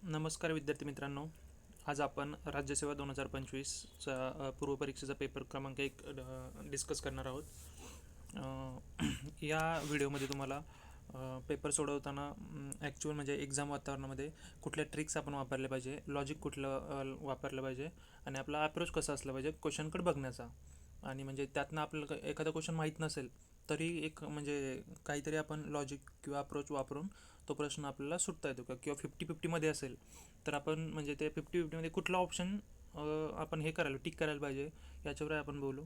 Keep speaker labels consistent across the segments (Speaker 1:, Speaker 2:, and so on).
Speaker 1: नमस्कार विद्यार्थी मित्रांनो. आज आपण राज्यसेवा 2025चा पूर्वपरीक्षेचा पेपर क्रमांक 1 डिस्कस करणार आहोत. या व्हिडिओमध्ये तुम्हाला पेपर सोडवताना ॲक्च्युअल म्हणजे एक्झाम वातावरणामध्ये कुठल्या ट्रिक्स आपण वापरल्या पाहिजे, लॉजिक कुठलं वापरलं पाहिजे आणि आपला अप्रोच कसा असला पाहिजे क्वेश्चनकडे बघण्याचा. आणि म्हणजे त्यातनं आपल्याला एखादा क्वेश्चन माहीत नसेल तरी एक म्हणजे काहीतरी आपण लॉजिक किंवा अप्रोच वापरून तो प्रश्न आपल्याला सुटता येतो का, किंवा 50-50मध्ये असेल तर आपण म्हणजे ते 50-50मध्ये कुठला ऑप्शन आपण हे करायला टिक करायला पाहिजे याच्यावर आपण बोलू.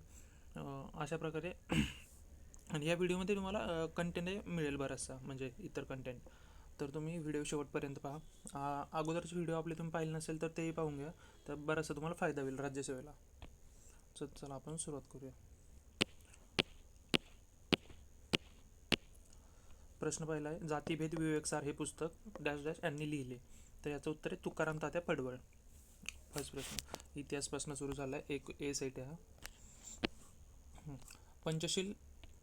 Speaker 1: अशा प्रकारे आणि या व्हिडिओमध्ये तुम्हाला कंटेंट मिळेल बराचसा, म्हणजे इतर कंटेंट. तर तुम्ही व्हिडिओ शेवटपर्यंत पहा. अगोदरचे व्हिडिओ आपले तुम्ही पाहिले नसेल तर तेही पाहून घ्या, तर बराचसा तुम्हाला फायदा होईल राज्यसेवेला. चला आपण सुरुवात करूया. प्रश्न पहिला आहे, जातीभेद विवेकसार हे पुस्तक डॅश डॅश यांनी लिहिले. तर याचं उत्तर आहे तुकाराम तात्या पडवळ. फर्स्ट प्रश्न इतिहासपासून सुरू झाला आहे, एक ए साईट आहे हा. पंचशील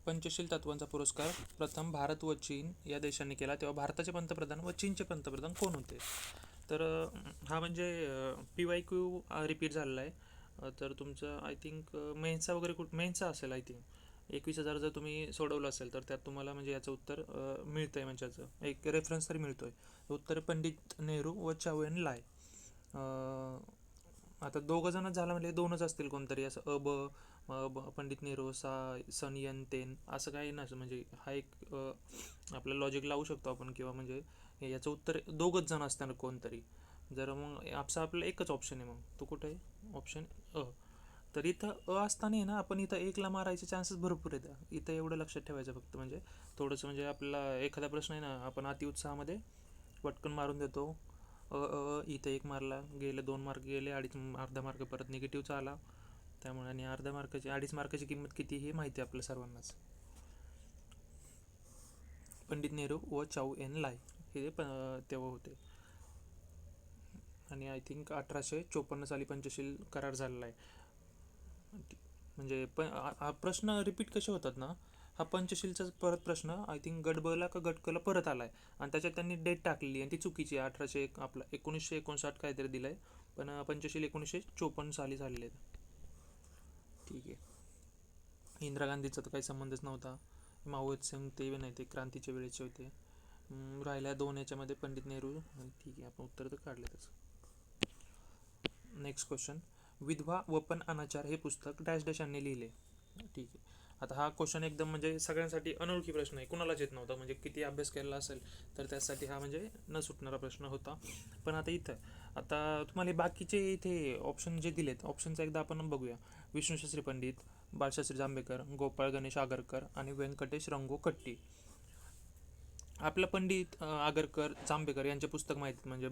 Speaker 1: पंचशील तत्वांचा पुरस्कार प्रथम भारत व चीन या देशांनी केला, तेव्हा भारताचे पंतप्रधान व चीनचे पंतप्रधान कोण होते? तर हा म्हणजे PYQ रिपीट झालेला आहे. तर तुमचं आय थिंक मेन्सा वगैरे मेन्सा असेल आय थिंक. 21,000 जर तुम्ही सोडवलं असेल तर त्यात तुम्हाला म्हणजे याचं उत्तर मिळतं आहे, म्हणजे याचं एक रेफरन्स तरी मिळतो आहे. उत्तर पंडित नेहरू व चाऊ एन लाय. आता दोघं जणच झालं म्हणजे दोनच असतील कोणतरी, असं पंडित नेहरू सन यन तेन असं काही नसं, म्हणजे हा एक आपलं लॉजिक लावू शकतो आपण, किंवा म्हणजे याचं उत्तर दोघंच जण असताना कोणतरी. जर मग आपलं एकच ऑप्शन आहे, मग तो कुठं आहे? ऑप्शन अ. तर इथं असताना आहे ना, आपण इथं एकला मारायचे चान्सेस भरपूर आहेत. इथं एवढं लक्षात ठेवायचं फक्त, म्हणजे थोडंसं म्हणजे आपल्याला एखादा प्रश्न आहे ना, आपण अतिउत्साहामध्ये पटकन मारून देतो. इथं एक मारला, गेले 2 मार्क गेले, अर्धा मार्क परत निगेटिव्हचा आला. त्यामुळे आणि अर्धा मार्काची 2.5 मार्काची किंमत किती हे माहिती आहे आपल्या सर्वांनाच. पंडित नेहरू व चाऊ एन लाय हे तेव्हा होते. आणि आय थिंक 1854 साली पंचशील करार झालेला आहे. म्हणजे प्रश्न रिपीट कसे होतात ना, हा पंचशीलचा परत प्रश्न आय थिंक गट ब ला का गट क ला परत आला आहे, आणि त्याच्यात त्यांनी डेट टाकलेली आणि ती चुकीची आहे. 1959 काहीतरी दिलं आहे, पण पंचशील 1954 साली झालेले आहेत. ठीक आहे. इंदिरा गांधीचा तर काही संबंधच नव्हता. माओवाद सिंग ते नाही, ते क्रांतीच्या वेळेचे होते. राहिल्या दोन याच्यामध्ये पंडित नेहरू. ठीक आहे, आपण उत्तर तर काढलेतच. नेक्स्ट क्वेश्चन, विधवा व पण अनाचार हे पुस्तक डॅश डॅश यांनी लिहिले. ठीक आहे. आता हा क्वेश्चन एकदम म्हणजे सगळ्यांसाठी अनोळखी प्रश्न आहे, कुणालाच येत नव्हता, म्हणजे किती अभ्यास केलेला असेल तर त्यासाठी हा म्हणजे न सुटणारा प्रश्न होता. पण आता इथं तुम्हाला बाकीचे इथे ऑप्शन जे दिलेत, ऑप्शनचा एकदा आपण बघूया. विष्णुशास्त्री पंडित, बाळशास्त्री जांभेकर, गोपाळ गणेश आगरकर आणि व्यंकटेश रंगो कट्टी. आपलं पंडित आगरकर जांभेकर यांचे पुस्तक माहीत, म्हणजे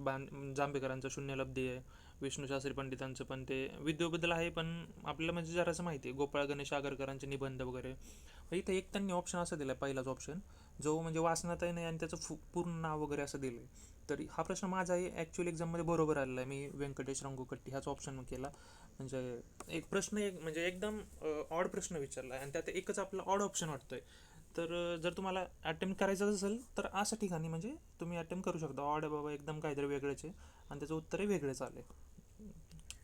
Speaker 1: जांभेकरांचं शून्यलब्धी आहे. विष्णुशास्त्री पंडितांचं पण ते विद्येबद्दल आहे, पण आपल्याला म्हणजे जरासं माहिती आहे. गोपाळ गणेश आगरकरांचे निबंध वगैरे. इथं एक त्यांनी ऑप्शन असं दिला आहे, पहिलाच ऑप्शन जो म्हणजे वाचनातही नाही आणि त्याचं पूर्ण नाव वगैरे असं दिलं आहे. तर हा प्रश्न माझा आहे ॲक्च्युअल एक्झाममध्ये बरोबर आलेला आहे. मी व्यंकटेश रंगोकट्टी ह्याच ऑप्शन केला. म्हणजे एक प्रश्न म्हणजे एकदम ऑड प्रश्न विचारला आहे आणि त्यात एकच आपला ऑड ऑप्शन वाटतोय. तर जर तुम्हाला अटेम्प्ट करायचं असेल तर अशा ठिकाणी म्हणजे तुम्ही अटेम्प्ट करू शकता. ऑड बाबा एकदम काहीतरी वेगळंच आहे आणि त्याचं उत्तरही वेगळंच आलं आहे,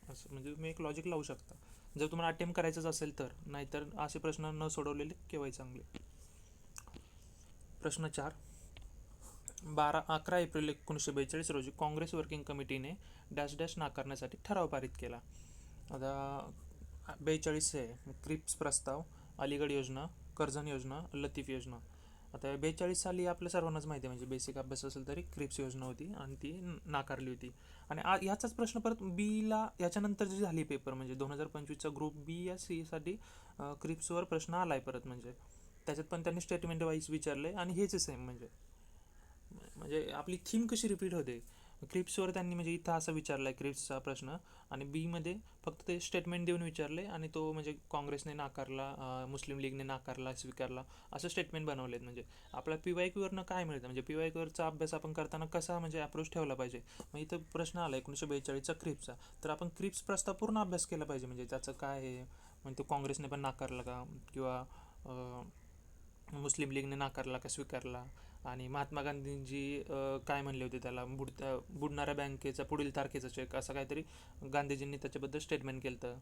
Speaker 1: असं म्हणजे तुम्ही एक लॉजिक लावू शकता जर तुम्हाला अटेम्प्ट करायचंच असेल तर. नाहीतर असे प्रश्न न सोडवलेले केव्हाही चांगले. प्रश्न 4, 11 एप्रिल 1942 रोजी काँग्रेस वर्किंग कमिटीने डॅश डॅश नाकारण्यासाठी ठराव पारित केला. आता 42 आहे, क्रिप्स प्रस्ताव, अलीगड योजना, कर्जन योजना, लतीफ योजना. आता 42 साली आपल्या सर्वांनाच माहिती आहे, म्हणजे बेसिक अभ्यास असेल तरी क्रिप्स योजना होती आणि ती नाकारली होती. आणि ह्याचाच प्रश्न परत बीला याच्यानंतर जी झाली पेपर, म्हणजे 2025चा ग्रुप बी या सीसाठी क्रिप्सवर प्रश्न आला आहे परत. म्हणजे त्याच्यात पण त्यांनी स्टेटमेंट वाईज विचारले आणि हेच सेम, म्हणजे आपली थीम कशी रिपीट होते. क्रिप्सवर त्यांनी म्हणजे इथं असं विचारलं आहे क्रिप्सचा प्रश्न, आणि बीमध्ये फक्त ते स्टेटमेंट देऊन विचारले आणि तो म्हणजे काँग्रेसने नाकारला, मुस्लिम लीगने नाकारला, स्वीकारला, असं स्टेटमेंट बनवलेत. म्हणजे आपल्या PYQवरनं काय मिळतं, म्हणजे PYQवरचा अभ्यास आपण करताना कसा म्हणजे अप्रोच ठेवला पाहिजे. मग इथं प्रश्न आला 1942चा क्रिप्सचा, तर आपण क्रिप्स प्रस्ताव पूर्ण अभ्यास केला पाहिजे. म्हणजे त्याचं काय आहे, म्हणजे तो काँग्रेसने पण नाकारला का, किंवा मुस्लिम लीगने नाकारला का स्वीकारला, आणि महात्मा गांधींजी काय म्हणले होते त्याला, बुडणाऱ्या बँकेचा पुढील तारखेचा चेक, असं काहीतरी गांधीजींनी त्याच्याबद्दल स्टेटमेंट केलं होतं.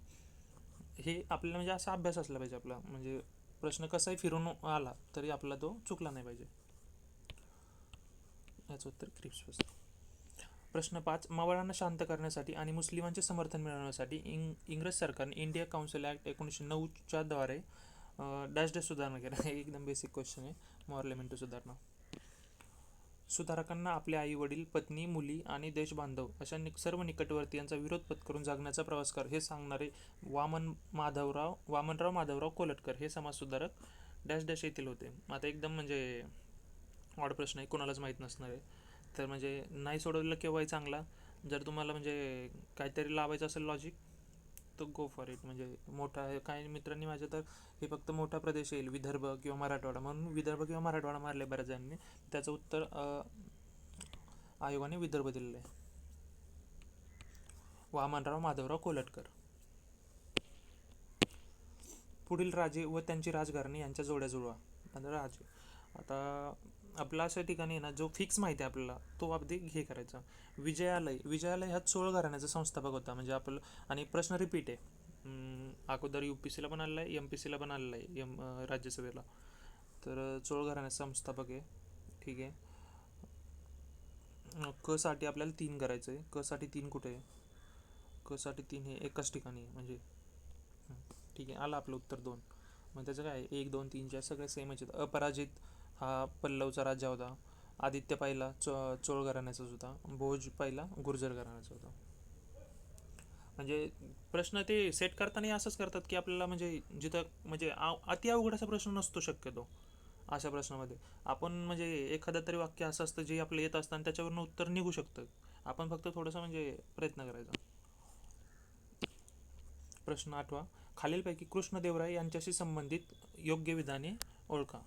Speaker 1: हे आपल्याला म्हणजे असा अभ्यास असला पाहिजे आपला, म्हणजे प्रश्न कसाही फिरून आला तरी आपला तो चुकला नाही पाहिजे. याचं उत्तर क्रिप्स. प्रश्न 5. मवाळांना शांत करण्यासाठी आणि मुस्लिमांचे समर्थन मिळवण्यासाठी इंग्रज सरकारने इंडिया काउन्सिल ॲक्ट 1909च्या द्वारे डॅश डॅश सुधारणा केल्या. हे एकदम बेसिक क्वेश्चन आहे. मॉर्लेमेंटो सुधारणा. सुधारकांना आपले आई वडील, पत्नी, मुली आणि देशबांधव अशा सर्व निकटवर्तीयांचा विरोध पत्करून जगण्याचा प्रवास कर हे सांगणारे वामनराव माधवराव कोलटकर हे समाजसुधारक डॅश डॅश येथील होते. आता एकदम म्हणजे ऑड प्रश्न आहे, कोणालाच माहीत नसणार आहे. तर म्हणजे नाही सोडवलं केव्हाही चांगला. जर तुम्हाला म्हणजे काहीतरी लावायचं असेल लॉजिक तर गो फॉर इट. म्हणजे मोठा काही मित्रांनी माझ्या तर हे फक्त मोठा प्रदेश येईल, विदर्भ किंवा मराठवाडा, म्हणून विदर्भ किंवा मराठवाडा मारले बऱ्याच जणांनी. त्याचं उत्तर आयोगाने विदर्भ दिलेलं आहे. वामनराव माधवराव कोलटकर. पुढील राजे व त्यांची राजघराणी यांच्या जोड्या जुळवा. राजे. आता आपला अशा ठिकाणी ना जो फिक्स माहिती आहे आपल्याला तो अगदी हे करायचा. विजयालय हा चोळ घराण्याचा संस्थापक होता. म्हणजे आपलं, आणि प्रश्न रिपीट आहे. अगोदर UPSCला पण आलेला आहे, MPSCला पण आलेला आहे, राज्यसभेला. तर चोळ घराण्याचा संस्थापक आहे. ठीक आहे. क साठी आपल्याला 3 करायचं आहे. क साठी 3 कुठे आहे? क साठी 3 हे एकाच ठिकाणी आहे. म्हणजे ठीक आहे, आलं आपलं उत्तर 2. मग त्याचं काय 1, 2, 3, 4 सगळे सेमच आहेत. अपराजित हा पल्लवचा राजा होता. आदित्य पहिला चोळ घराण्याचाच होता. भोज पहिला गुर्जर घराण्याचा होता. म्हणजे प्रश्न ते सेट करताना असंच करतात की आपल्याला म्हणजे जिथं म्हणजे अति अवघड असा प्रश्न नसतो शक्यतो. अशा प्रश्नामध्ये आपण म्हणजे एखादं तरी वाक्य असं असतं जे आपलं येत असतं आणि त्याच्यावरून उत्तर निघू शकतं. आपण फक्त थोडंसं म्हणजे प्रयत्न करायचा. प्रश्न 8. खालीलपैकी कृष्णदेवराय यांच्याशी संबंधित योग्य विधाने ओळखा.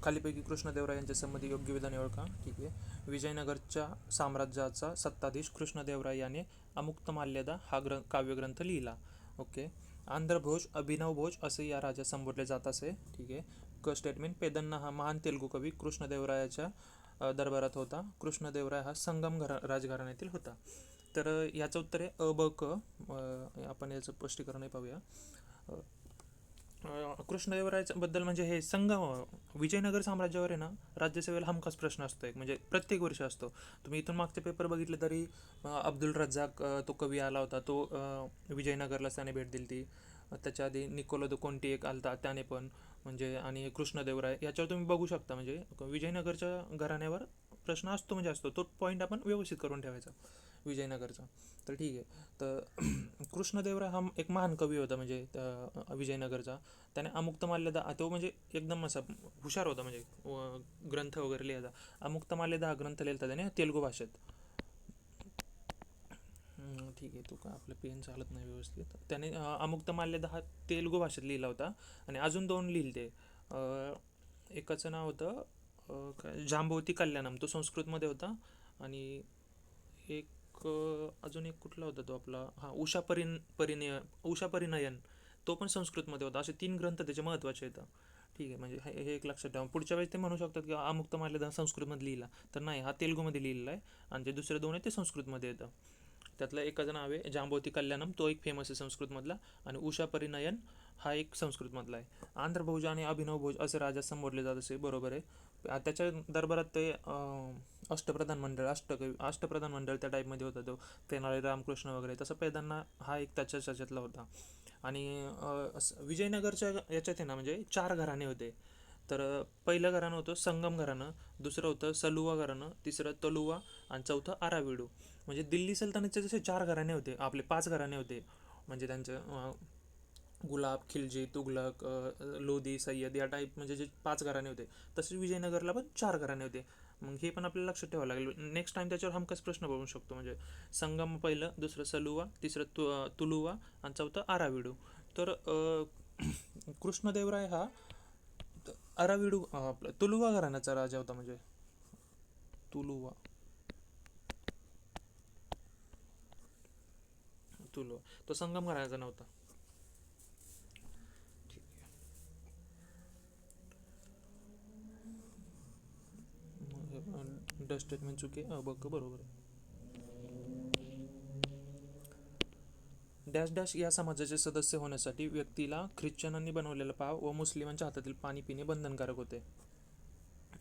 Speaker 1: खालीपैकी कृष्णदेवराय यांच्या संबंधित योग्य विधाने ओळखा. ठीक आहे. विजयनगरच्या साम्राज्याचा सत्ताधीश कृष्णदेवराय याने अमुक्तमाल्यदा हा काव्यग्रंथ लिहिला. ओके. आंध्रभोज, अभिनवभोज असे या राजा संबोधले जात असे. ठीक आहे. क स्टेटमेंट. पेदन्ना हा महान तेलुगू कवी कृष्णदेवरायाच्या दरबारात होता. कृष्णदेवराय हा संगम राजघराण्यातील होता. तर याचं उत्तर आहे अ, ब, क. आपण याचं स्पष्टीकरणही पाहूया. कृष्णदेवरायाबद्दल म्हणजे हे विजयनगर साम्राज्यावर आहे ना राज्यसेवेला हमखास प्रश्न असतो एक, म्हणजे प्रत्येक वर्षी असतो. तुम्ही इथून मागचे पेपर बघितले तरी अब्दुल रज्जाक तो कवी आला होता, तो विजयनगरला त्याने भेट दिली ती. त्याच्या आधी निकोलो द कोंटी एक आलता, त्याने पण. म्हणजे आणि कृष्णदेवराय याच्यावर तुम्ही बघू शकता. म्हणजे विजयनगरच्या घराण्यावर प्रश्न असतो, म्हणजे असतो तो पॉईंट आपण व्यवस्थित करून ठेवायचा विजयनगरचा. तर ठीक आहे. तर कृष्णदेवराय हा एक महान कवी होता, म्हणजे विजयनगरचा. त्याने अमुक्तमाल्यदा तो म्हणजे एकदम असा हुशार होता, म्हणजे ग्रंथ वगैरे लिहायचा. अमुक्तमाल्यदा हा ग्रंथ लिहिला त्याने तेलुगू भाषेत. ठीक आहे. तो का आपलं पेन चालत नाही व्यवस्थित. त्याने अमुक्तमाल्यदा हा तेलुगू भाषेत लिहिला होता. आणि अजून 2 लिहिले. एकाचं नाव होतं काय जांबवती कल्याणम, तो संस्कृतमध्ये होता. आणि एक अजून एक कुठला होता तो आपला, उषा परिनयन, तो पण संस्कृतमध्ये होता. असे 3 ग्रंथ त्याचे महत्त्वाचे आहेत. ठीक आहे. म्हणजे हे एक लक्षात ठेवा. पुढच्या वेळेस ते म्हणू शकतात की अमुक्तमाल्यदा संस्कृतमध्ये लिहिला, तर नाही, हा तेलुगूमध्ये लिहिलेला आहे. आणि जे दुसरे 2 आहेत ते संस्कृतमध्ये येतं. त्यातलं एकाचं नाव आहे जांबवती कल्याणम, तो एक फेमस आहे संस्कृतमधला. आणि उषा परिनयन हा एक संस्कृतमधला आहे. आंध्रभोज आणि अभिनवभोज असे राजा संबोधले जात असे, बरोबर आहे. त्याच्या दरबारात ते अष्टप्रधान मंडळ त्या टाईपमध्ये होता तो, तेनाली रामकृष्ण वगैरे. तसं पेदांना हा एक त्याच्यातला होता. आणि विजयनगरच्या याच्यात आहे ना म्हणजे 4 घराणे होते. तर पहिलं घराणं होतं संगम घराणं, दुसरं होतं सलुवा घराणं, तिसरं तलुवा, आणि चौथं आराविडू. म्हणजे दिल्ली सल्तनतचे जसे 4 घराणे होते, आपले 5 घराणे होते. म्हणजे त्यांचं गुलाब, खिलजी, तुगलक, लोधी, सय्यद या टाईप, म्हणजे जे 5 घराणे होते, तसेच विजयनगरला पण 4 घराणे होते. मग हे पण आपल्याला लक्षात ठेवावं लागेल. नेक्स्ट टाइम त्याच्यावर हमखास प्रश्न बनवू शकतो. म्हणजे संगम पहिलं, दुसरं सलुवा, तिसरं तुलुवा, आणि चौथं आराविडू. तर कृष्णदेवराय हा आराविडू आपला तुलुवा घराण्याचा राजा होता. म्हणजे तुलुवा तुलुवा तो संगम घराण्याचा नव्हता. डस्ट म्हणजे चुकी बघ बरोबर आहे. डॅश डॅश या समाजाचे सदस्य होण्यासाठी व्यक्तीला ख्रिश्चनांनी बनवलेला पाव व मुस्लिमांच्या हातातील पाणी पिणे बंधनकारक होते.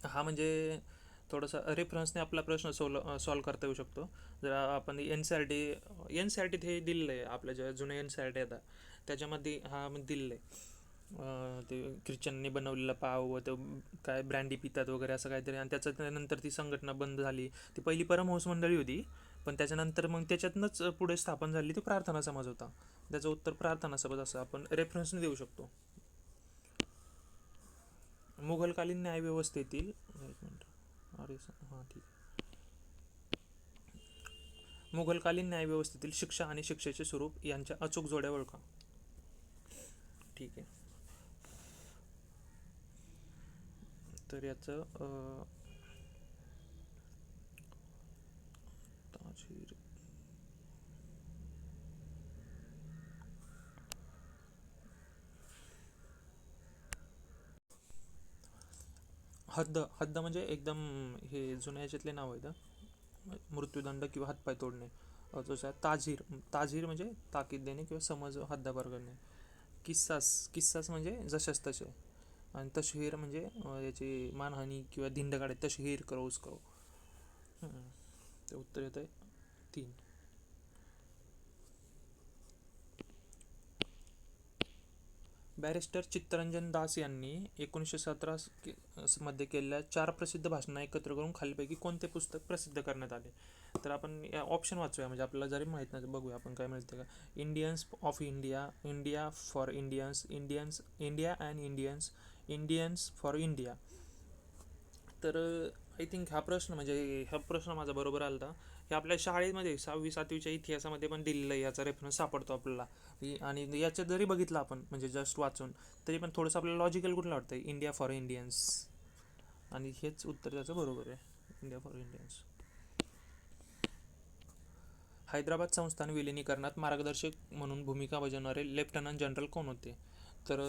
Speaker 1: हा म्हणजे थोडासा रेफरन्सने आपला प्रश्न सॉल्व करता येऊ शकतो. जर आपण एन सी आर टीत हे दिलेलं आहे, आपल्या ज्या जुन्या NCERT येतात त्याच्यामध्ये हा दिलेलं आहे. ते ख्रिश्चनने बनवलेला पाव व तो काय ब्रँडी पितात वगैरे असं काहीतरी, आणि त्याच्यानंतर ती संघटना बंद झाली. ती पहिली परमहंस मंडळी होती, पण त्याच्यानंतर मग त्याच्यातनंच पुढे स्थापन झाली ती प्रार्थना समाज होता. त्याचं उत्तर प्रार्थना समाज असं आपण रेफरन्सने देऊ शकतो. मुघलकालीन न्यायव्यवस्थेतील एक मिनिट, अरे हां ठीक. मुघलकालीन न्यायव्यवस्थेतील शिक्षा आणि शिक्षेचे स्वरूप यांच्या अचूक जोड्या ओळखा. ठीक आहे. तर याचं ताजीर हद्द हद्द म्हणजे एकदम हे जुन्या याच्यातले नाव आहेत. मृत्यूदंड किंवा हातपाय तोडणे. जसं ताजीर ताजीर म्हणजे ताकीद देणे किंवा समज हद्दापार करणे. किस्सास किस्सास म्हणजे जशास तसे. आणि तशहीर म्हणजे याची मानहानी किंवा धिंड काढे, तशहीर करो उसको. ते उत्तर येत आहे 3. बॅरिस्टर चित्तरंजन दास यांनी 1917 मध्ये केलेल्या 4 प्रसिद्ध भाषणांना एकत्र करून खालीपैकी कोणते पुस्तक प्रसिद्ध करण्यात आले. तर आपण ऑप्शन वाचूया, म्हणजे आपल्याला जरी माहीत नाही बघूया आपण काय मिळते का. Indians of India, India for Indians, India and Indians, Indians for India. तर आय थिंक हा प्रश्न माझा बरोबर आला होता. हे आपल्या शाळेमध्ये 6वी-7वीच्या इतिहासामध्ये पण दिलेलं आहे, याचा रेफरन्स सापडतो आपल्याला. आणि याच्यात जरी बघितलं आपण म्हणजे जस्ट वाचून, तरी पण थोडंसं आपल्याला लॉजिकल कुठलं वाटतं, इंडिया फॉर इंडियन्स. आणि हेच उत्तर त्याचं बरोबर आहे, इंडिया फॉर इंडियन्स. हैदराबाद संस्थान विलिनीकरणात मार्गदर्शक म्हणून भूमिका बजावणारे लेफ्टनंट जनरल कोण होते. तर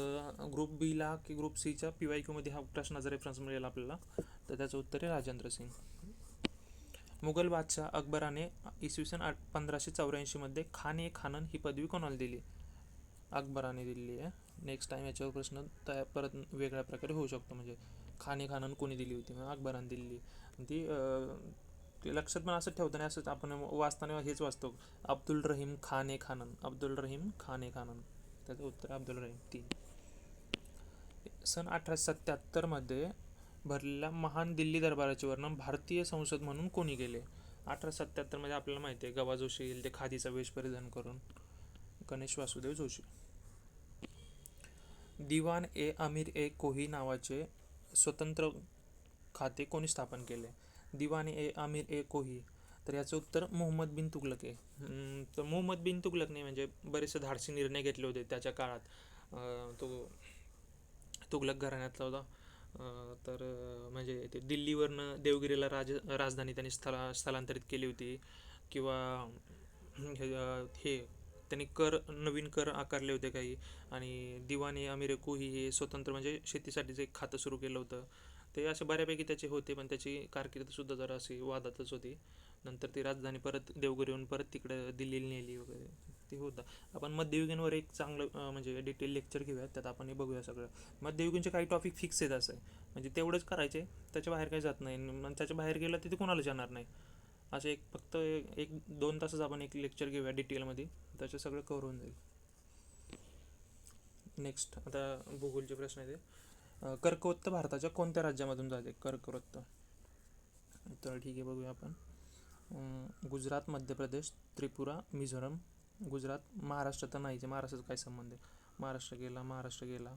Speaker 1: ग्रुप बीला की ग्रुप सीच्या PYQमध्ये हा प्रश्नाचा रेफरन्स मिळेल आपल्याला. तर त्याचं उत्तर आहे राजेंद्र सिंग. मुघल बादशाह अकबराने इसवी सन 1584 मध्ये खान ए खानन ही पदवी कोणाला दिली. अकबराने दिली आहे. नेक्स्ट टाइम याच्यावर प्रश्न परत वेगळ्या प्रकारे होऊ शकतो. म्हणजे खान ए खानन कोणी दिली होती, मग अकबराने दिली ती. ते लक्षात पण असं ठेवताना असंच आपण वाचताना हेच वाचतो, अब्दुल रहीम खान ए खानन, अब्दुल रहीम खान ए खानन. त्याचं उत्तर अब्दुल रहीम 3. सन 1877 मध्ये भरलेल्या महान दिल्ली दरबाराचे वर्णन भारतीय संसद म्हणून कोणी केले. 1877 मध्ये आपल्याला माहिती आहे गवा जोशी येईल ते खादीचा वेश परिधान करून, गणेश वासुदेव जोशी. दिवान ए अमीर ए कोही नावाचे स्वतंत्र खाते कोणी स्थापन केले. दिवान ए अमीर ए कोही, तर याचं उत्तर मोहम्मद बिन तुगलक आहे. तर मोहम्मद बिन तुगलकने म्हणजे बरेचसे धाडसी निर्णय घेतले होते त्याच्या काळात. तो तुगलक घराण्यातला होता. तर म्हणजे ते दिल्लीवरनं देवगिरीला राजधानी त्यांनी स्थलांतरित केली होती. किंवा हे त्यांनी नवीन कर आकारले होते काही. आणि दिवाने अमीर कोही हे स्वतंत्र म्हणजे शेतीसाठीचं एक खातं सुरू केलं होतं. ते असे बऱ्यापैकी त्याचे होते, पण त्याची कारकीर्दसुद्धा जरा अशी वादातच होती. नंतर ती राजधानी परत देवगिरीहून परत तिकडं दिल्लीला नेली वगैरे ते होतं. आपण मध्ययुगीनवर एक चांगलं म्हणजे डिटेल लेक्चर घेऊया, त्यात आपण हे बघूया सगळं. मध्ययुगीनचे काही टॉपिक फिक्स आहेत असं आहे, म्हणजे तेवढंच करायचे, त्याच्या बाहेर काही जात नाही. मग त्याच्या बाहेर गेलं तिथे कोणाला जाणार नाही. असे फक्त 1-2 तासच आपण एक लेक्चर घेऊया डिटेलमध्ये, त्याचं सगळं कव्हर होऊन जाईल. नेक्स्ट आता भूगोलचे प्रश्न आहे. कर्कवृत्त भारताच्या कोणत्या राज्यामधून जाते. कर्कवृत्त, तर ठीक आहे बघूया आपण. गुजरात, मध्य प्रदेश, त्रिपुरा, मिझोरम. गुजरात, महाराष्ट्र तर नाहीच आहे, महाराष्ट्राचा काय संबंध आहे. महाराष्ट्र गेला,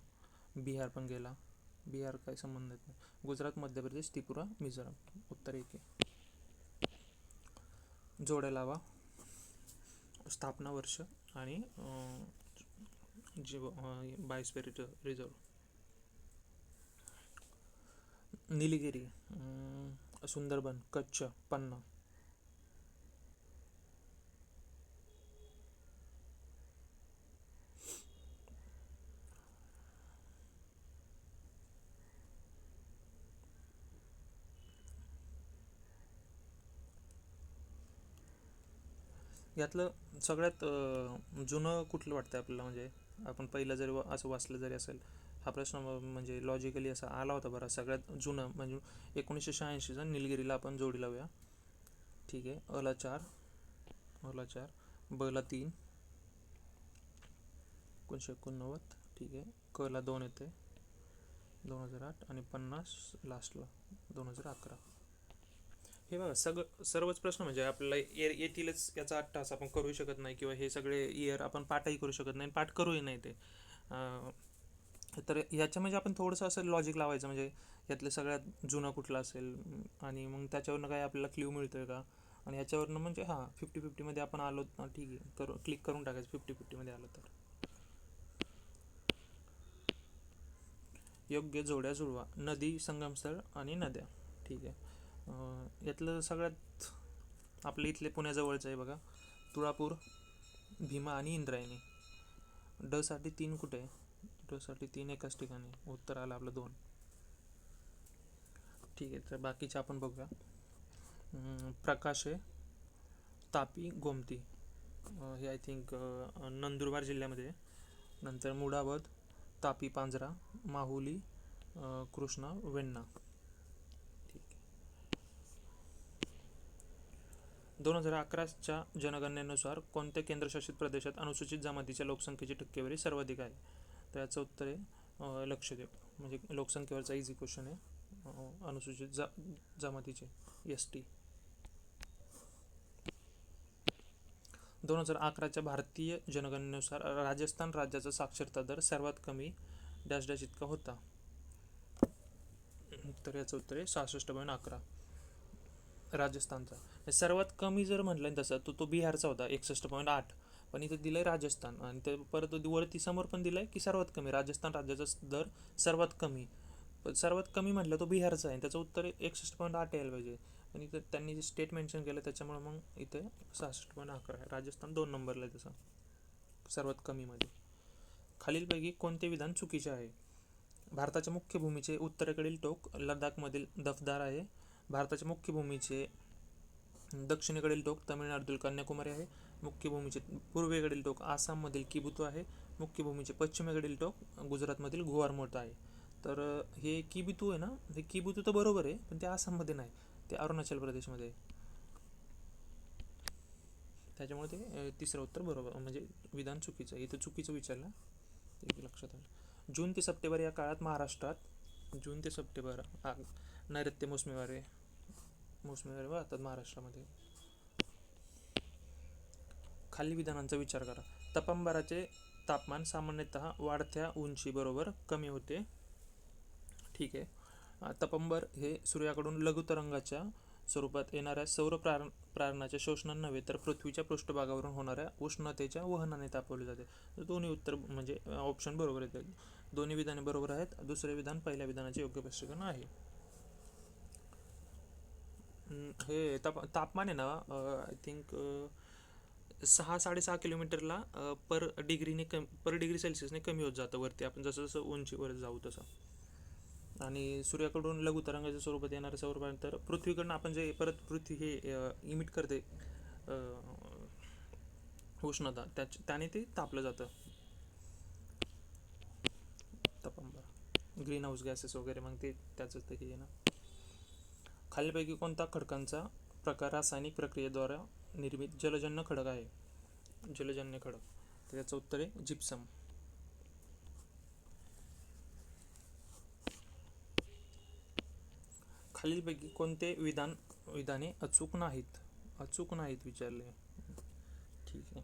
Speaker 1: बिहार पण गेला, बिहार काही संबंध नाही. गुजरात, मध्य प्रदेश, त्रिपुरा, मिझोरम. उत्तर 1 आहे. जोड्या लावा, स्थापना वर्ष आणि बायोस्फेअर रिझर्व. निलगिरी, सुंदरबन, कच्छ, पन्ना. यातलं सगळ्यात जुनं कुठलं वाटतं आपल्याला, म्हणजे आपण पहिलं जरी असं वाचलं जरी असेल, हा प्रश्न म्हणजे लॉजिकली असा आला होता बरं. सगळ्यात जुनं म्हणजे 1986चा निलगिरीला आपण जोडी लावूया. ठीक आहे. अला 4, बला 3, 1989. ठीक आहे. कला 2 येते 2008 आणि 50 लास्टला 2011. हे बघा सर्वच प्रश्न म्हणजे आपल्याला येतीलच याचा अट्टास आपण करू शकत नाही, किंवा हे सगळे इयर आपण पाठही करू शकत नाही, पाठ करूही नाही ते. तर याच्या म्हणजे आपण थोडंसं असं लॉजिक लावायचं, म्हणजे यातलं सगळ्यात जुनं कुठलं असेल, आणि मग त्याच्यावरनं काय आपल्याला क्ल्यू मिळतोय का, आणि याच्यावरनं म्हणजे 50-50मध्ये आपण आलो, ठीक आहे, तर क्लिक करून टाकायचं 50-50मध्ये आलो तर. योग्य जोड्या जुळवा. नदी, संगमस्थळ आणि नद्या. ठीक आहे. यातलं सगळ्यात आपल्या इथले पुण्याजवळचं आहे बघा, तुळापूर, भीमा आणि इंद्रायणी. ड साठी 3 कुठे आहे? ड साठी 3 एकाच ठिकाणी. उत्तर आलं आपलं 2. ठीक आहे. तर बाकीचे आपण बघूया. प्रकाशे, तापी, गोमती, हे आय थिंक नंदुरबार जिल्ह्यामध्ये. नंतर मुडावत, तापी, पांजरा, माहुली, कृष्णा, वेण्णा. ठीक आहे. 2011च्या जनगणनेनुसार कोणत्या केंद्रशासित प्रदेशात अनुसूचित जमातीच्या लोकसंख्येची टक्केवारी सर्वाधिक आहे? तर याचं उत्तर आहे लक्षद्वीप. म्हणजे लोकसंख्येवरचा इझी क्वेश्चन आहे. अनुसूचित जमातीचे ST. 2011च्या भारतीय जनगणनेनुसार राजस्थान राज्याचा साक्षरता दर सर्वात कमी डॅश डॅश इतका होता. तर याचं उत्तर आहे 66.11. राजस्थानचा सर्वात कमी जर म्हटलं तसं तो बिहारचा होता 61.8. पण इथं दिलंय राजस्थान, आणि ते परत वरती समोर पण दिलंय की सर्वात कमी राजस्थान राज्याचा दर सर्वात कमी. पण सर्वात कमी म्हटलं तो बिहारचा आहे, त्याचं उत्तर 61.8 यायला पाहिजे. आणि इथं त्यांनी जे स्टेट मेन्शन केलं त्याच्यामुळे मग इथे 66.11 आहे. राजस्थान 2 नंबरला आहे तसं सर्वात कमीमध्ये. खालीलपैकी कोणते विधान चुकीचे आहे? भारताच्या मुख्य भूमीचे उत्तरेकडील टोक लडाखमधील दफदार आहे. भारताच्या मुख्य भूमीचे दक्षिणेकडील टोक तमिळनाडूतील कन्याकुमारी आहे. मुख्य भूमीचे पूर्वेकडील टोक आसाममधील किबुतू आहे. मुख्य भूमीचे पश्चिमेकडील टोक गुजरातमधील गुवारमोट आहे. तर हे किबुतू आहे ना, हे किबुतू तर बरोबर आहे, पण ते आसाममध्ये नाही, ते अरुणाचल प्रदेशमध्ये आहे. त्याच्यामुळे ते तिसरं उत्तर बरोबर, म्हणजे विधान चुकीचं आहे. इथं चुकीचं विचारलं, ते लक्षात आलं. जून ते सप्टेंबर या काळात महाराष्ट्रात जून ते सप्टेंबर नैऋत्य मोसमी वारे वाहतात महाराष्ट्रामध्ये. खालील विधानांचा विचार करा. तपंबराचे तापमान सामान्यतः वाढत्या उंची बरोबर कमी होते. ठीक आहे. तपंबर हे सूर्याकडून लघुतरंगाच्या स्वरूपात येणाऱ्या सौर प्रारणाच्या शोषणात नव्हे तर पृथ्वीच्या पृष्ठभागावरून होणाऱ्या उष्णतेच्या वहनाने तापवले जाते. दोन्ही उत्तर म्हणजे ऑप्शन बरोबर आहेत. दोन्ही विधाने बरोबर आहेत. दुसरे विधान पहिल्या विधानाचे योग्य स्पष्टीकरण आहे. हे तापमान आहे ना, आय थिंक 6-6.5 किलोमीटरला पर डिग्री सेल्सिअसने कमी होत जातं वरती, आपण जसं जसं उंचीवर जाऊ तसं. आणि सूर्याकडून लघुतरंगाच्या स्वरूपात येणारं सौरपान तर पृथ्वीकडनं आपण जे परत पृथ्वी हे इमिट करते उष्णता, त्याने ते तापलं जातं. तपंबर ग्रीन हाऊस गॅसेस वगैरे, मग ते त्याचं ते हे ना. खालीलपैकी कोणता खडकांचा प्रकार रासायनिक प्रक्रियेद्वारे निर्मित जलजन्य खडक आहे? जलजन्य खडक, तर याचं उत्तर आहे जिप्सम. खालीलपैकी कोणते विधाने अचूक नाहीत विचारले. ठीक आहे.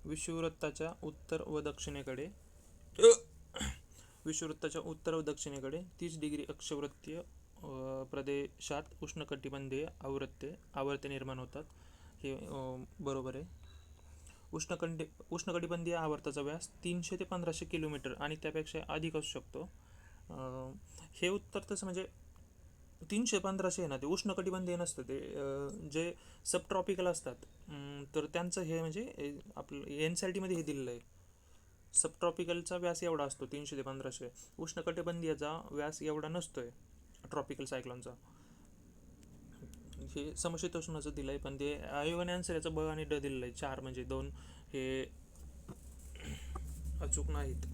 Speaker 1: विषुववृत्ताच्या उत्तर व दक्षिणेकडे 30 डिग्री अक्षवृत्तीय प्रदेशात उष्णकटिबंधीय आवर्ते निर्माण होतात. हे बरोबर आहे. उष्णकटिबंधीय आवर्ताचा व्यास 300 ते 1500 किलोमीटर आणि त्यापेक्षा अधिक असू शकतो. हे उत्तर तसं म्हणजे 300-1500 आहे ना, ते उष्णकटिबंधीय नसतं, ते जे सबट्रॉपिकल असतात, तर त्यांचं हे म्हणजे आपलं NCERT मध्ये हे दिलेलं आहे. सबट्रॉपिकलचा व्यास एवढा असतो 300 ते 1500. उष्णकटिबंधीयाचा व्यास एवढा नसतोय ट्रॉपिकल सायक्लॉनचा. हे समशीतोष्णाचं दिलं आहे, पण ते आयोगाने आन्सर याचं ब आणि ड दिलेलं आहे. 4 म्हणजे 2 हे अचूक नाहीत.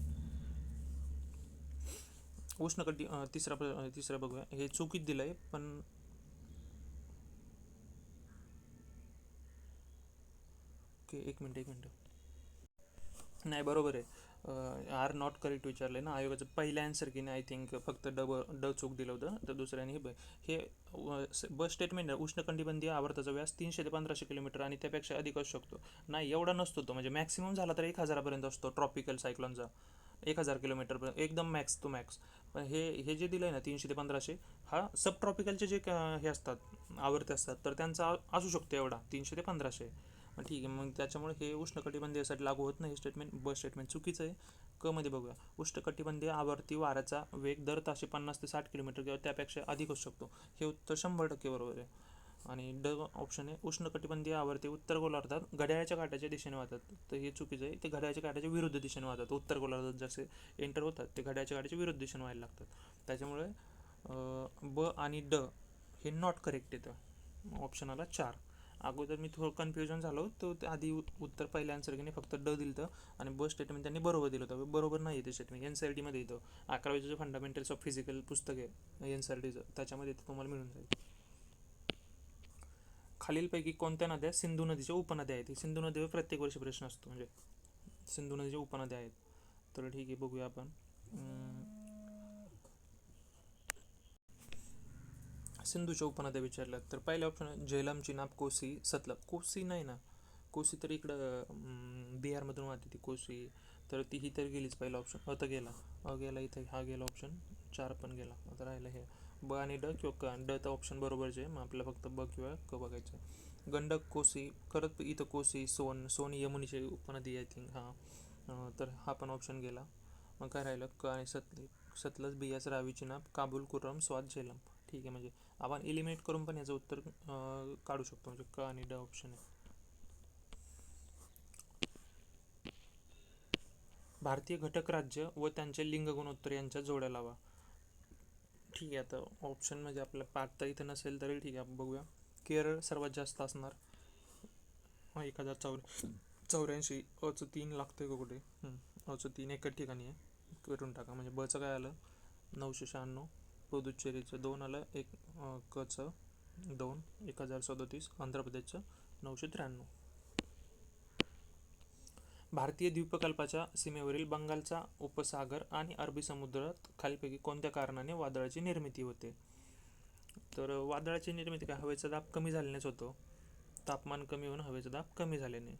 Speaker 1: तिसरा बघूया. हे चुकीत दिलं आहे, पण ओके, एक मिनटं. नाही, बरोबर आहे. आर नॉट करेक्ट विचारलं आहे ना आयोगाचं. पहिल्या आन्सर की नाही, आय थिंक फक्त ड चूक दिलं होतं, तर दुसऱ्याने हे बस स्टेटमेंट आहे. उष्णकटिबंधीय आवर्ताचा व्यास 300 ते 1500 किलोमीटर आणि त्यापेक्षा अधिक असू शकतो. नाही, एवढा नसतो तो. म्हणजे मॅक्सिमम झाला तर 1000पर्यंत असतो ट्रॉपिकल सायक्लोनचा. 1000 किलोमीटरपर्यंत एकदम मॅक्स टू मॅक्स. पण हे जे दिलं आहे ना 300 ते 1500, हा सब ट्रॉपिकलचे जे हे असतात आवर्ते असतात, तर त्यांचा असू शकतो एवढा 300 ते 1500. ठीक आहे, मग त्याच्यामुळे हे उष्णकटिबंधीयासाठी लागू होत नाही स्टेटमेंट. बस स्टेटमेंट चुकीचं आहे. क मध्ये बघूया. उष्णकटिबंधीय आवर्ती वाऱ्याचा वेग दर ताशी 50 ते 60 किलोमीटर किंवा त्यापेक्षा अधिक असू शकतो. हे उत्तर 100% बरोबर आहे. आणि ड ऑप्शन आहे. उष्णकटिबंधीय आवर्ती उत्तर गोलार्धात घड्याळाच्या काट्याच्या दिशेने वाहतात. तर हे चुकीचं आहे. ते घड्याळाच्या काट्याच्या विरुद्ध दिशेने वाहतात. उत्तर गोलार्धात जसे एंटर होतात ते घड्याळाच्या काट्याच्या विरुद्ध दिशेने व्हायला लागतात. त्याच्यामुळे ब आणि ड हे नॉट करेक्ट येतं. ऑप्शन आला 4. अगोदर मी थोडं कन्फ्युजन झालो, तो आधी उत्तर पहिल्या आन्सर की नाही फक्त ड दिलं होतं आणि बस स्टेटमेंट त्यांनी बरोबर दिलं होतं. बरोबर नाही आहे ते स्टेटमेंट. NCERTमध्ये येतं. 11वीचं फंडामेंटल्स ऑफ फिजिकल पुस्तक आहे NCERTचं, त्याच्यामध्ये ते तुम्हाला मिळून जाईल. खालीलपैकी कोणत्या नद्या सिंधू नदीच्या उपनद्या आहेत? सिंधू नदीवर प्रत्येक वर्षी प्रश्न असतो, म्हणजे सिंधू नदीच्या उपनद्या आहेत. तर ठीक आहे, बघूया आपण. सिंधूच्या उपनद्या विचारल्यात तर पहिले ऑप्शन झेलम, चिनाब, कोसी, सतलज. कोसी नाही ना, कोसी तर इकडं बिहारमधून वाहते ती कोसी. तर ती ही तर गेलीच. पहिला ऑप्शन तर गेला इथं. हा गेला ऑप्शन 4 पण गेला. आता राहिलं हे ब आणि ड किंवा क. ड तर ऑप्शन बरोबरच आहे, मग आपल्याला फक्त ब किंवा क बघायचं. गंडक, कोसी, परत इथं कोसी, सोन यमुनीची उपनदी आय थिंक. तर हा पण ऑप्शन गेला. मग काय राहिलं क आणि सतलज, बियास, रावी, चिनाब, काबूल, कुर्रम, स्वात, झेलम. ठीक आहे, म्हणजे आपण एलिमिनेट करून पण याचं उत्तर काढू शकतो. म्हणजे क आणि ड ऑप्शन आहे. भारतीय घटक राज्य व त्यांचे लिंग गुणोत्तर यांच्या जोड्या लावा. ठीक आहे, आता ऑप्शन म्हणजे आपल्या पाठ इथं नसेल तरी ठीक आहे, आपण बघूया. केरळ सर्वात जास्त असणार 1084. अचं 3 लागतंय का कुठे? अचं 3 एकच ठिकाणी आहे. करून टाका. म्हणजे बचं काय आलं 996, पुदुच्चेरीचं 2 आलं, एक कचं 2 1037, आंध्र प्रदेशचं 993. भारतीय द्वीपकल्पाच्या सीमेवरील बंगालचा उपसागर आणि अरबी समुद्रात खालीलपैकी कोणत्या कारणाने वादळाची निर्मिती होते? तर वादळाची निर्मिती काय, हवेचा दाब कमी झाल्यानेच होतो. तापमान कमी होऊन हवेचा दाब कमी झाल्याने.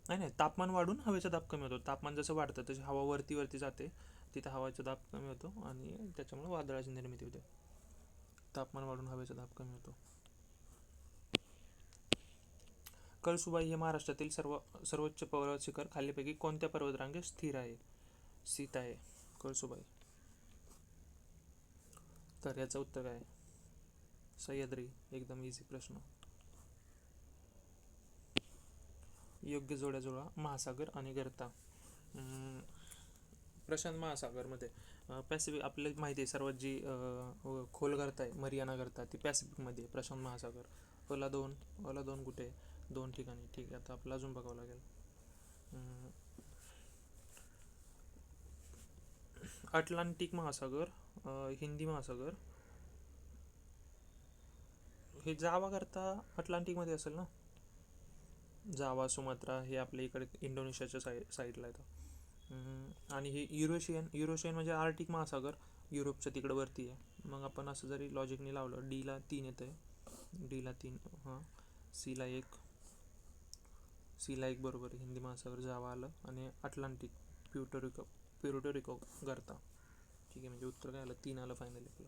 Speaker 1: नाही, तापमान वाढून हवेचा दाब कमी होतो. तापमान जसं वाढतं तशी हवा वरती जाते, तिथं हवेचा दाब कमी होतो आणि त्याच्यामुळे वादळाची निर्मिती होते. तापमान वाढून हवेचा दाब कमी होतो. कळसुबाई हे महाराष्ट्रातील सर्वोच्च पर्वत शिखर खालीलपैकी कोणत्या पर्वतरांगेत स्थित आहे? कळसुबाई. तर याचं उत्तर काय? सह्याद्री. एकदम इझी प्रश्न. योग्य जोड्या जुळवा. महासागर आणि गर्ता. प्रशांत महासागरमध्ये पॅसिफिक आपल्याला माहिती आहे. सर्वात जी खोल गर्ता आहे मरियाना गर्ता, ती पॅसिफिकमध्ये आहे. प्रशांत महासागर. अला 2 कुठे? 2 ठिकाणी. ठीक आहे, आता आपल्याला अजून बघावं लागेल. अटलांटिक महासागर, हिंदी महासागर. हे जावा करता अटलांटिकमध्ये असेल ना. जावा, सुमात्रा हे आपल्या इकडे इंडोनेशियाच्या साईडला येतं. आणि हे युरोशियन म्हणजे आर्टिक महासागर युरोपच्या तिकडं वरती आहे. मग आपण असं जरी लॉजिकनी लावलं, डीला 3 येतं आहे. डीला 3, हां. सीला 1 बरोबर आहे. हिंदी महासागर, जावा आलं आणि अटलांटिक प्युर्टोरिको गर्ता. ठीक आहे, म्हणजे उत्तर काय आलं 3 आलं फायनली आपलं.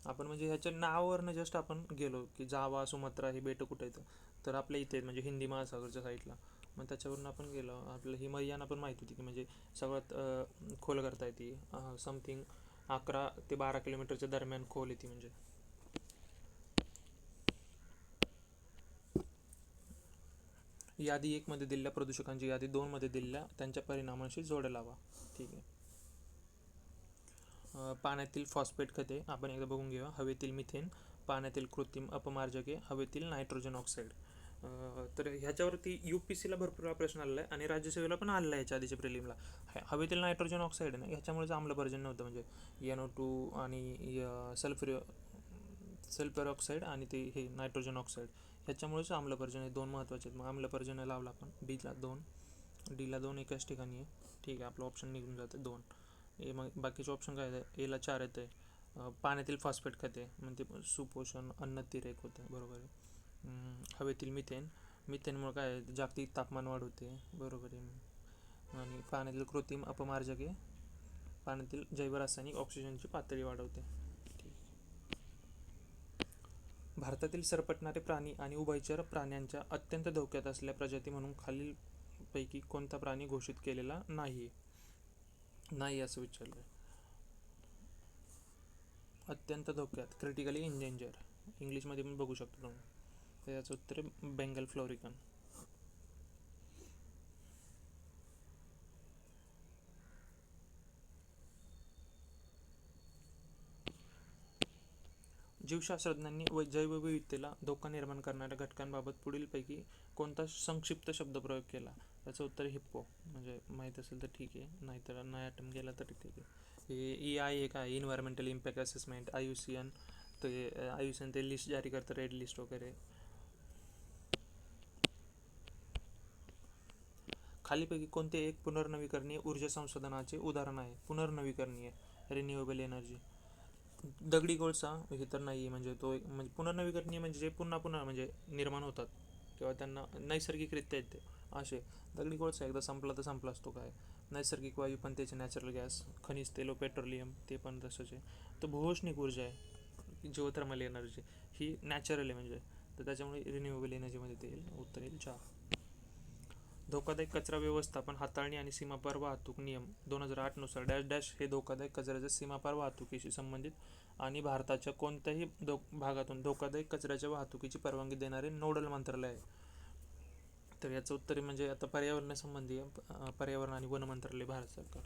Speaker 1: आपण म्हणजे ह्याच्या नावावरनं जस्ट आपण गेलो की जावा, सुमात्रा हे बेटं कुठं येतं, तर आपल्या इथे म्हणजे हिंदी महासागरच्या साईडला. मग त्याच्यावरून आपण गेलो. आपलं ही मरियाना पण माहीत होती की म्हणजे सगळ्यात खोल करता येते. समथिंग 11 ते 12 किलोमीटरच्या दरम्यान खोल येते. म्हणजे यादी 1 मध्ये दिलेल्या प्रदूषकांची यादी 2 मध्ये दिलेल्या त्यांच्या परिणामांशी जोड्या लावा. ठीक आहे. पाण्यातील फॉस्फेट खते आपण एकदा बघून घेऊया. हवेतील मिथेन, पाण्यातील कृत्रिम अपमार्जके, हवेतील नायट्रोजन ऑक्साईड. तर ह्याच्यावरती UPSCला भरपूर वेळा प्रश्न आलेला आहे आणि राज्यसेवेला पण आलेला आहे याच्या आधीच्या प्रिलिमला. हवेतील नायट्रोजन ऑक्साईड आहे ना, ह्याच्यामुळेच आम्लपर्जन्य नव्हतं, म्हणजे NO2 आणि सल्फर ऑक्साईड आणि ते हे नायट्रोजन ऑक्साईड ह्याच्यामुळेच आम्लपर्जन्य दोन महत्त्वाचे आहेत. मग आम्लपर्जन्य लावला आपण डीला 2 एकाच ठिकाणी आहे. ठीक आहे, आपलं ऑप्शन निघून जातं 2. मग बाकीचे ऑप्शन काय आहे? एला 4 येतं आहे. पाण्यातील फॉस्फेट खते म्हणजे सुपोषण अन्नतिरेक होतं, बरोबर आहे. हवेतील मिथेनमुळे काय आहे? जागतिक तापमान वाढ होते, बरोबर आहे. आणि पाण्यातील कृत्रिम अपमार्जके पाण्यातील जैवरासायनिक ऑक्सिजनची पातळी वाढवते. भारतातील सरपटणारे प्राणी आणि उभयचर प्राण्यांच्या अत्यंत धोक्यात असलेल्या प्रजाती म्हणून खालीलपैकी कोणता प्राणी घोषित केलेला नाही असं विचारलं. अत्यंत धोक्यात, क्रिटिकली इंडेंजर, इंग्लिशमध्ये पण बघू शकतो तुम्ही. तर याचं उत्तर आहे बेंगल फ्लोरिकन. जीवशास्त्रज्ञांनी जैवविविधतेला धोका निर्माण करणाऱ्या घटकांबाबत पुढीलपैकी कोणता संक्षिप्त शब्दप्रयोग केला? याचं उत्तर हिप्पो. म्हणजे माहीत असेल तर ठीक आहे, नाहीतर नाही अटेम्प्ट केला तरी ठीक आहे. हे EI एक आहे, इन्व्हायरमेंटल इम्पॅक्ट असेसमेंट. IUCN ते लिस्ट जारी करतं, रेड लिस्ट वगैरे. खालीपैकी कोणते एक पुनर्नवीकरणीय ऊर्जा संसाधनाचे उदाहरण आहे? पुनर्नवीकरणीय, रिन्युएबल एनर्जी. दगडी कोळसा हे तर नाही, म्हणजे तो एक म्हणजे पुनर्नवीकरणीय म्हणजे जे पुन्हा म्हणजे निर्माण होतात किंवा त्यांना नैसर्गिकरित्या येते असे. दगडी कोळसा एकदा संपला तर संपला असतो. काय नैसर्गिक वायू पण त्याचे नॅचरल गॅस, खनिज तेल व पेट्रोलियम ते पण तसंच आहे. तर भूऔष्णिक ऊर्जा आहे, जिओथर्मल एनर्जी, ही नॅचरल आहे म्हणजे, तर त्याच्यामुळे रिन्युएबल एनर्जीमध्ये ते येईल. उत्तर येईल 4. धोकादायक कचरा व्यवस्थापन, हाताळणी आणि सीमापार वाहतूक नियम 2008 नुसार डॅश डॅश हे धोकादायक कचऱ्याच्या सीमापार वाहतुकीशी संबंधित आणि भारताच्या कोणत्याही भागातून धोकादायक कचऱ्याच्या वाहतुकीची परवानगी देणारे नोडल मंत्रालय आहे. तर याचं उत्तर म्हणजे आता पर्यावरणासंबंधी पर्यावरण आणि वन मंत्रालय, भारत सरकार.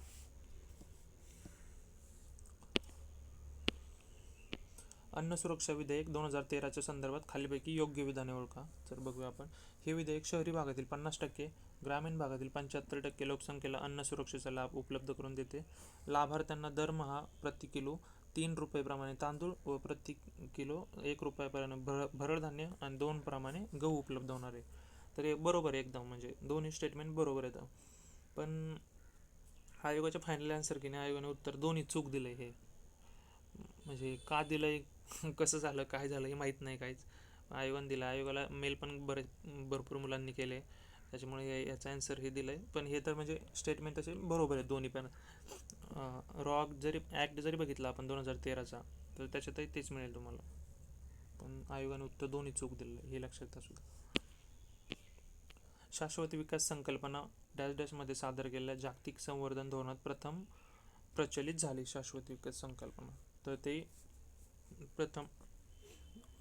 Speaker 1: अन्न सुरक्षा विधेयक 2013च्या संदर्भात खालीपैकी योग्य विधाने ओळखा. तर बघूया आपण. हे विधेयक शहरी भागातील 50%, ग्रामीण भागातील 75% लोकसंख्येला अन्न सुरक्षेचा लाभ उपलब्ध करून देते. लाभार्थ्यांना दरमहा प्रति किलो 3 रुपये प्रमाणे तांदूळ व प्रति किलो 1 रुपयापर्यंत भरड धान्य आणि 2 प्रमाणे गहू उपलब्ध होणार आहे. तर हे बरोबर आहे एकदम, म्हणजे दोन्ही स्टेटमेंट बरोबर येतं. पण आयोगाच्या फायनल आन्सर की नाही, आयोगाने उत्तर दोन्ही चूक दिलं आहे. हे म्हणजे का दिलं आहे, कसं झालं, काय झालं हे माहीत नाही काहीच. आयोगाने दिलं, आयोगाला मेल पण भरपूर मुलांनी केले, त्याच्यामुळे याचा आन्सर हे दिलं आहे. पण हे तर म्हणजे स्टेटमेंट असे बरोबर आहे दोन्ही पण. जरी ॲक्ट जरी बघितला आपण 2013चा, तर त्याच्यातही तेच मिळेल तुम्हाला. पण आयोगाने उत्तर दोन्ही चूक दिलं, हे लक्षात असू द्या. शाश्वत विकास संकल्पना डॅश डॅशमध्ये सादर केलेल्या जागतिक संवर्धन धोरणात प्रथम प्रचलित झाली. शाश्वत विकास संकल्पना तर ते प्रथम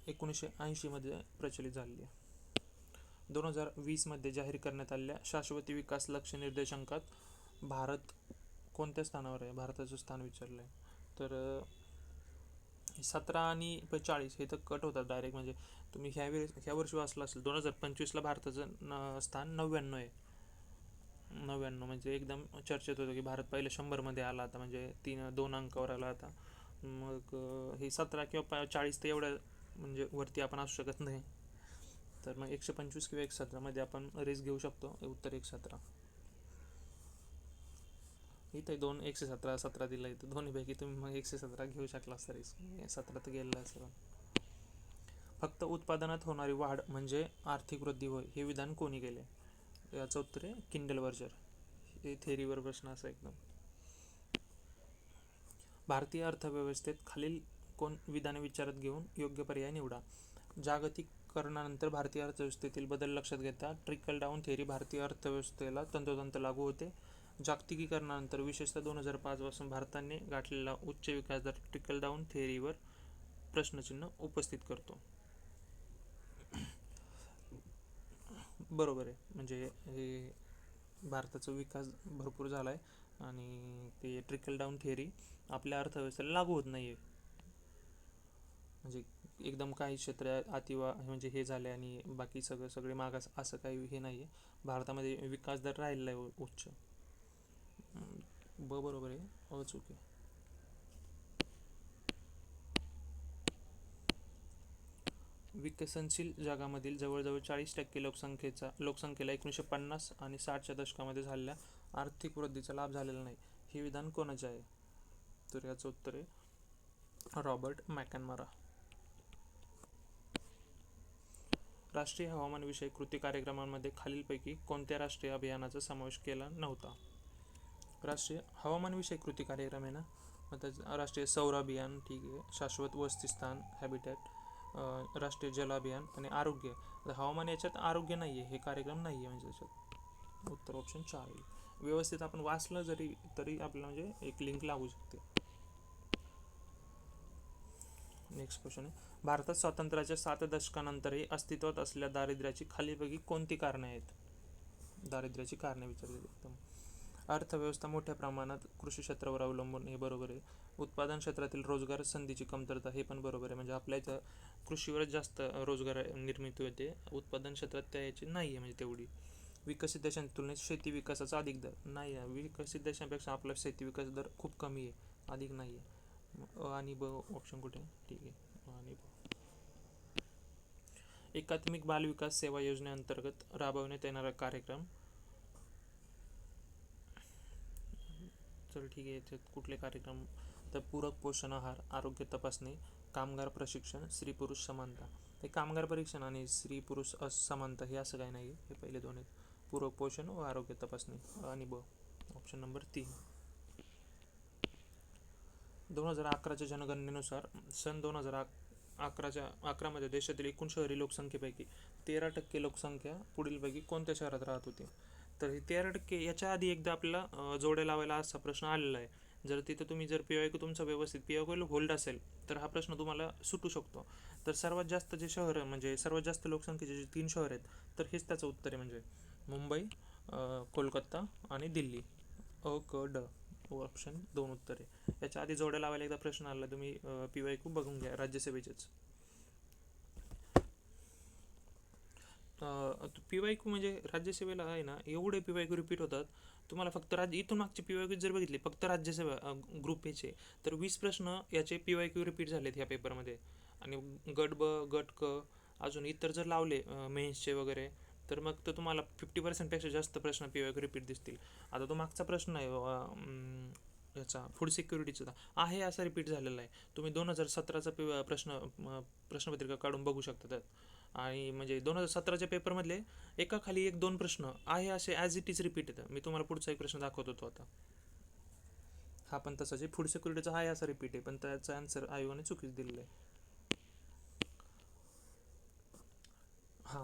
Speaker 1: 1980 मध्ये प्रचलित झालेली आहे. 2020 जाहीर करण्यात आलेल्या शाश्वत विकास लक्ष्य निर्देशांकात भारत कोणत्या स्थानावर आहे? भारताचं स्थान विचारलं आहे. तर 17 आणि 40 हे तर कट होतात डायरेक्ट, म्हणजे तुम्ही ह्या वर्षी वाचलं असेल 2025ला भारताचं स्थान 99 आहे. 99 म्हणजे एकदम चर्चेत होतं की भारत पहिले 100मध्ये आला आता, म्हणजे 2 अंकावर आला आता. मग हे 17 किंवा 40 तर एवढ्या म्हणजे वरती आपण असू शकत नाही. तर मग 125 किंवा 117 मध्ये आपण रेस घेऊ शकतो. उत्तर 117. इथं 117 दिलं आहे, तर दोन्हीपैकी तुम्ही मग 117 घेऊ शकला असता. रेस 17 तर गेलेला असेल. फक्त उत्पादनात होणारी वाढ म्हणजे आर्थिक वृद्धी होय, हे विधान कोणी केले? याचं उत्तर आहे किंडलवर्जर. हे थेरीवर प्रश्न असा एकदम. भारतीय अर्थव्यवस्थेत खालील कोण विधाने विचारात घेऊन योग्य पर्याय निवडा. जागतिकीकरणानंतर भारतीय अर्थव्यवस्थेतील बदल लक्षात घेता ट्रिकल डाऊन थेरी भारतीय अर्थव्यवस्थेला तंतोतंत लागू होते. जागतिकीकरणानंतर विशेषतः 2005 पासून भारताने गाठलेला उच्च विकास दर ट्रिकल डाऊन थेरीवर प्रश्नचिन्ह उपस्थित करतो. बरोबर आहे, म्हणजे हे भारताचा विकास भरपूर झाला आहे आणि ते ट्रिकल डाऊन थेरी आपल्या अर्थव्यवस्थेला लागू होत नाही आहे. म्हणजे एकदम काही क्षेत्र अतिवा म्हणजे हे झाले आणि बाकी सगळे मागास असं काही हे नाही आहे. भारतामध्ये विकास दर राहिलेला आहे उच्च. बरोबर आहे. चूक आहे. विकसनशील जगामधील जवळजवळ 40% लोकसंख्येला 1950 आणि 60च्या दशकामध्ये झालेल्या आर्थिक वृद्धीचा लाभ झालेला नाही. हे विधान कोणाचे आहे? तर याचं उत्तर आहे रॉबर्ट मॅकनमारा. राष्ट्रीय हवामानविषयक कृती कार्यक्रमांमध्ये खालीलपैकी कोणत्या राष्ट्रीय अभियानाचा समावेश केला नव्हता? राष्ट्रीय हवामानविषयक कृती कार्यक्रम आहे ना, मग त्याचं राष्ट्रीय सौर अभियान, ठीक आहे, शाश्वत वसतिस्थान हॅबिटॅट, राष्ट्रीय जल अभियान आणि आरोग्य. हवामान याच्यात आरोग्य नाही आहे, हे कार्यक्रम नाही आहे, म्हणजे त्याच्यात उत्तर ऑप्शन 4 येईल. व्यवस्थित आपण वाचलं जरी तरी आपल्याला म्हणजे एक लिंक लागू शकते. नेक्स्ट क्वेश्चन आहे, भारतात स्वातंत्र्याच्या 7 दशकानंतरही अस्तित्वात असलेल्या दारिद्र्याची खालीलपैकी कोणती कारणे आहेत? दारिद्र्याची कारणे विचारलेली एकदम. अर्थव्यवस्था मोठ्या प्रमाणात कृषी क्षेत्रावर अवलंबून, हे बरोबर आहे. उत्पादन क्षेत्रातील रोजगार संधीची कमतरता, हे पण बरोबर आहे. म्हणजे आपल्या इथं कृषीवरच जास्त रोजगार निर्मिती होते, उत्पादन क्षेत्रात त्या याची नाही आहे म्हणजे तेवढी. विकसित देशांच्या तुलनेत शेती विकासाचा अधिक दर नाही आहे. विकसित देशांपेक्षा आपला शेती विकास दर खूप कमी आहे, अधिक नाही आहे. आणि ब ऑप्शन कुठे? ठीक आहे, आणि एकात्मिक बालविकास सेवा योजनेअंतर्गत राबवण्यात येणारा कार्यक्रम. चल ठीक आहे, याच्यात कुठले कार्यक्रम? तर पूरक पोषण आहार, आरोग्य तपासणी, कामगार प्रशिक्षण, स्त्री पुरुष समानता. हे कामगार परीक्षण आणि स्त्री पुरुष असमानता हे असं काही नाही, हे पहिले दोन आहेत, पूरक पोषण व आरोग्य तपासणी. आणि ब ऑप्शन नंबर 3. 2011च्या जनगणनेनुसार सन 2011मध्ये देशातील एकूण शहरी लोकसंख्येपैकी 13% लोकसंख्या पुढीलपैकी कोणत्या शहरात राहत होती? तर हे 13%, याच्या आधी एकदा आपल्याला जोड्या लावायला असा प्रश्न आलेला आहे. जर तिथं तुम्ही जर पी वाय क्यू तुमचा व्यवस्थित पी वाय क्यू होल्ड असेल तर हा प्रश्न तुम्हाला सुटू शकतो. तर सर्वात जास्त जे शहर म्हणजे सर्वात जास्त लोकसंख्येचे जे 3 शहर आहेत, तर हेच त्याचं उत्तर आहे. म्हणजे मुंबई, कोलकाता आणि दिल्ली. क ड ऑप्शन 2 उत्तर आहे. याच्या आधी जोड्या लावायला एकदा प्रश्न आला, तुम्ही पी वाय क्यू बघून घ्या राज्यसभेचेच. पी वाय क्यू म्हणजे राज्यसेवेला आहे ना, एवढे पी वाय क्यू रिपीट होतात. तुम्हाला फक्त इथून मागचे पी वाय क्यू जर बघितले फक्त राज्यसेवा ग्रुप एचे, तर 20 प्रश्न याचे पी वाय क्यू रिपीट झालेत ह्या पेपरमध्ये. आणि गट ब, गट क, अजून इतर जर लावले मेन्सचे वगैरे, तर मग तर तुम्हाला 50%पेक्षा जास्त प्रश्न पी वाय क्यू रिपीट दिसतील. आता तो मागचा प्रश्न आहे याचा फूड सिक्युरिटीचा आहे असा रिपीट झालेला आहे. तुम्ही 2017चा प्रश्नपत्रिका काढून बघू शकता त्यात. आणि म्हणजे 2017च्या पेपरमधले एका खाली 1-2 प्रश्न आहे असे ॲज इट इज रिपीट येतं. मी तुम्हाला पुढचा एक प्रश्न दाखवत होतो आता, हा पण तसाच आहे, फूड सिक्युरिटीचा आहे असा रिपीट आहे, पण त्याचा आन्सर आयोगाने चुकीच दिलेला आहे.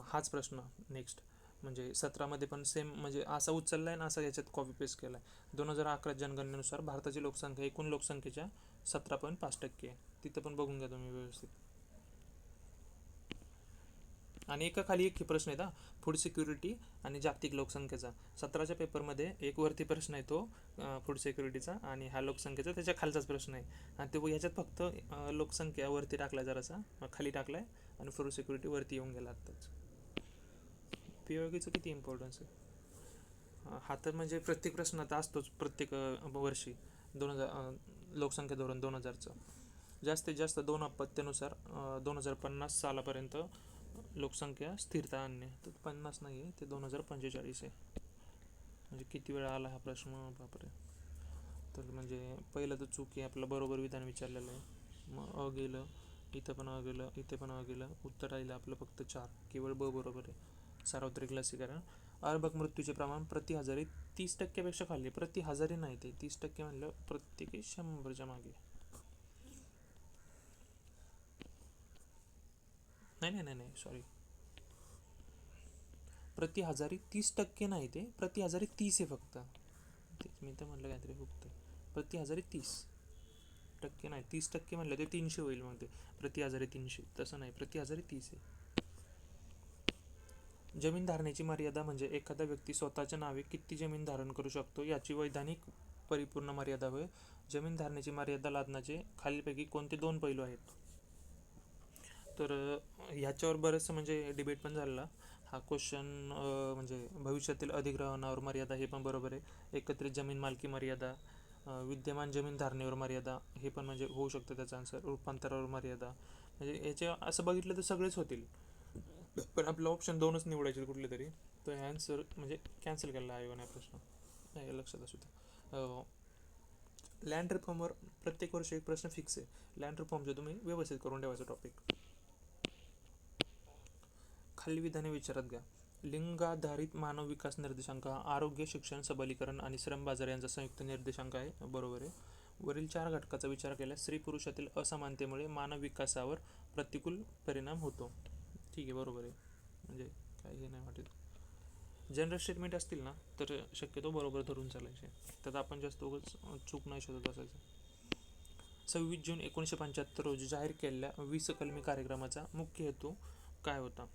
Speaker 1: हाच प्रश्न नेक्स्ट म्हणजे 17मध्ये पण सेम म्हणजे असा उचलला आहे ना, असा याच्यात कॉपी पेस्ट केला आहे. 2011 जनगणनेनुसार भारताची लोकसंख्या एकूण लोकसंख्येच्या 17.5% आहे. तिथं पण बघून घ्या तुम्ही व्यवस्थित. आणि एका खाली एक प्रश्न आहे, फूड सिक्युरिटी आणि जागतिक लोकसंख्येचा. 17च्या पेपरमध्ये एक वरती प्रश्न आहे तो फूड सिक्युरिटीचा, आणि हा लोकसंख्येचा त्याच्या खालचाच प्रश्न आहे. आणि तो याच्यात फक्त लोकसंख्या वरती टाकला, जरासा खाली टाकलाय, आणि फूड सिक्युरिटी वरती येऊन गेला आत्ताच. पी वाय क्यूचं किती इम्पॉर्टन्स आहे? हा तर म्हणजे प्रत्येक प्रश्न आता असतोच प्रत्येक वर्षी. 2000 लोकसंख्या धोरण 2000चं जास्तीत जास्त 2 अपत्यानुसार 2050 सालापर्यंत लोकसंख्या स्थिरता आणणे. तर 50 नाही आहे, ते 2045 आहे. म्हणजे किती वेळा आला हा प्रश्न, बापरे. तर म्हणजे पहिलं तर चूक आहे, आपलं बरोबर विधान विचारलेलं आहे. मग गेलं, इथं पण गेलं, इथे पण गेलं, उत्तर राहिलं आपलं फक्त 4, केवळ ब बरोबर आहे. सार्वत्रिक लसीकरण. अर्भक मृत्यूचे प्रमाण प्रति हजारी 30%पेक्षा खाली. प्रति हजारी नाही, ते 30% म्हणलं प्रत्येकी 100च्या मागे. नाही सॉरी, प्रति हजारी 30% नाही, ते प्रति हजारी 30 आहे फक्त. तेच मी तर म्हटलं काहीतरी फक्त प्रति हजारी 30% नाही, 30% म्हणलं ते 300 होईल, मग ते प्रति हजारी 300 तसं नाही, प्रति हजारी 30 आहे. जमीन धारण्याची मर्यादा म्हणजे एखादा व्यक्ती स्वतःच्या नावे किती जमीन धारण करू शकतो याची वैधानिक परिपूर्ण मर्यादा होय. जमीन धारण्याची मर्यादा लादण्याचे खालीलपैकी कोणते 2 पैलू आहेत? तर ह्याच्यावर बरंचसं म्हणजे डिबेट पण झालेला. हा क्वेश्चन म्हणजे भविष्यातील अधिग्रहणावर मर्यादा हे पण बरोबर आहे. एकत्रित जमीन मालकी मर्यादा, विद्यमान जमीन धारणेवर मर्यादा हे पण म्हणजे होऊ शकतं त्याचा आन्सर. रूपांतरावर मर्यादा, म्हणजे याचे असं बघितलं तर सगळेच होतील, पण आपलं ऑप्शन दोनच निवडायचे कुठले तरी. तर आन्सर म्हणजे कॅन्सल केलेला आयोगाने हा प्रश्न, हे लक्षात असू द्या. लँड रिफॉर्मवर प्रत्येक वर्षी एक प्रश्न फिक्स आहे. लँड रिफॉर्मचे तुम्ही व्यवस्थित करून ठेवायचं टॉपिक. खालील विधाने विचारात घ्या. लिंगाधारित मानव विकास निर्देशांक हा आरोग्य, शिक्षण, सबलीकरण आणि श्रम बाजार यांचा संयुक्त निर्देशांक आहे. बरोबर आहे. वरील 4 घटकाचा विचार केल्यास स्त्री पुरुषातील असमानतेमुळे मानव विकासावर प्रतिकूल परिणाम होतो. ठीक आहे, बरोबर आहे, म्हणजे काही हे नाही वाटत. जनरल स्टेटमेंट असतील ना तर शक्यतो बरोबर धरून चालायचे, त्यात आपण जास्त उगाच चूक नाही शोधत असायचं. 26 जून 1975 रोजी जाहीर केलेल्या 20 कलमी कार्यक्रमाचा मुख्य हेतू काय होता?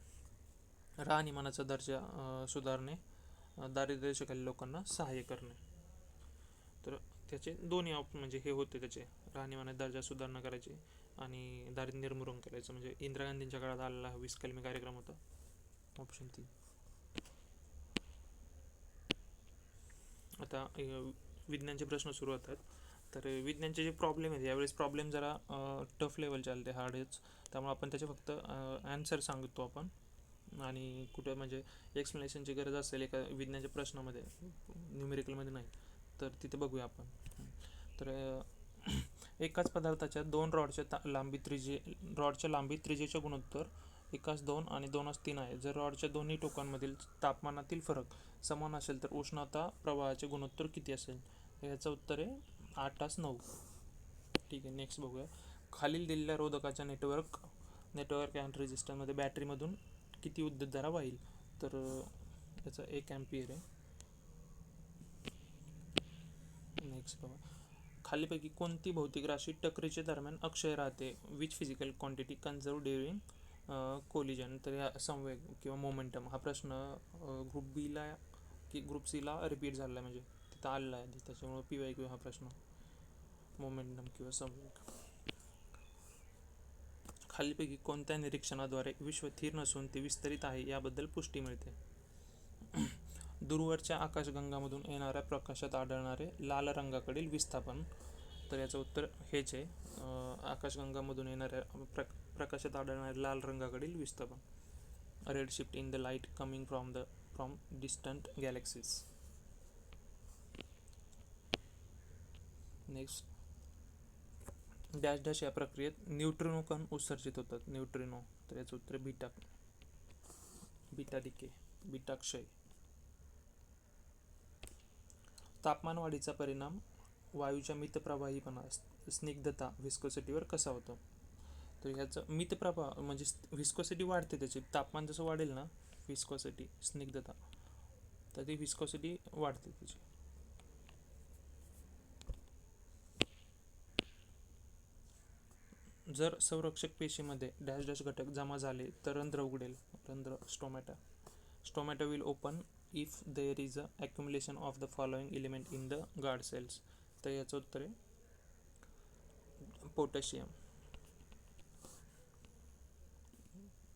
Speaker 1: राहणीमानाचा दर्जा सुधारणे, दारिद्र्यरेषेखालील लोकांना सहाय्य करणे. तर त्याचे दोन्ही म्हणजे हे होते त्याचे, राहणीमानाचा दर्जा सुधारणा करायची आणि दारिद्र्य निर्मूलन करायचं. म्हणजे इंदिरा गांधींच्या काळात आलेला 20 कलमी कार्यक्रम होता. ऑप्शन 3. आता विज्ञानचे प्रश्न सुरू होतात. तर विज्ञानचे जे प्रॉब्लेम आहेत यावेळेस प्रॉब्लेम जरा टफ लेवलचे आले, ते हार्डच. त्यामुळे आपण त्याचे फक्त ॲन्सर सांगतो आपण, आणि कुठं म्हणजे एक्सप्लेनेशनची गरज असेल एका विज्ञानाच्या प्रश्नामध्ये, न्यूमेरिकलमध्ये नाही, तर तिथे बघूया आपण. तर एकाच पदार्थाच्या दोन रॉडच्या लांबी त्रिज्येच्या गुणोत्तर 1:2 आणि 2:3 आहे. जर रॉडच्या दोन्ही टोकांमधील तापमानातील फरक समान असेल तर उष्णता प्रवाहाचे गुणोत्तर किती असेल? याचं उत्तर आहे 8:9. ठीक आहे, नेक्स्ट बघूया. खालील दिलेल्या रोधकाच्या नेटवर्क अँड रेजिस्टरमध्ये बॅटरीमधून किती विद्युतधारा वाहील? तर याचा 1 अँपियर आहे. नेक्स्ट बघा. खालीपैकी कोणती भौतिक राशी टकरीच्या दरम्यान अक्षय राहते? Which physical quantity conserve during collision? तर या संवेग किंवा मोमेंटम हा प्रश्न ग्रुप बीला की ग्रुप सीला रिपीट झाला आहे, म्हणजे तिथं आलेला आहे, त्याच्यामुळे PYQ हा प्रश्न, मोमेंटम किंवा संवेग. खालीपैकी कोणत्या निरीक्षणाद्वारे विश्व स्थिर नसून ते विस्तरित आहे याबद्दल पुष्टी मिळते? दूरवरच्या आकाशगंगामधून येणाऱ्या प्रकाशात आढळणारे लाल रंगाकडील विस्थापन. तर याचं उत्तर हेच आहे, आकाशगंगामधून येणाऱ्या प्रकाशात आढळणारे लाल रंगाकडील विस्थापन. Red shift in the light coming from distant galaxies. Next, dash dash या प्रक्रियेत न्यूट्रिनो कण उत्सर्जित होतात. न्यूट्रिनो, तर याचं उत्तर बीटा डिके, बीटा क्षय. तापमानवाढीचा परिणाम वायूच्या मितप्रवाहीपणा, स्निग्धता, व्हिस्कोसिटीवर कसा होतो? तर ह्याचं मितप्रवाह म्हणजे व्हिस्कोसिटी वाढते त्याची, तापमान जसं वाढेल ना, व्हिस्कोसिटी, स्निग्धता, तर ती व्हिस्कोसिटी वाढते त्याची. जर संरक्षक पेशीमध्ये डॅश डॅश घटक जमा झाले तर रंध्र उघडेल. रंध्र, stomata will open if there is a accumulation of the following element in the guard cells. तर याचं उत्तर आहे पोटॅशियम.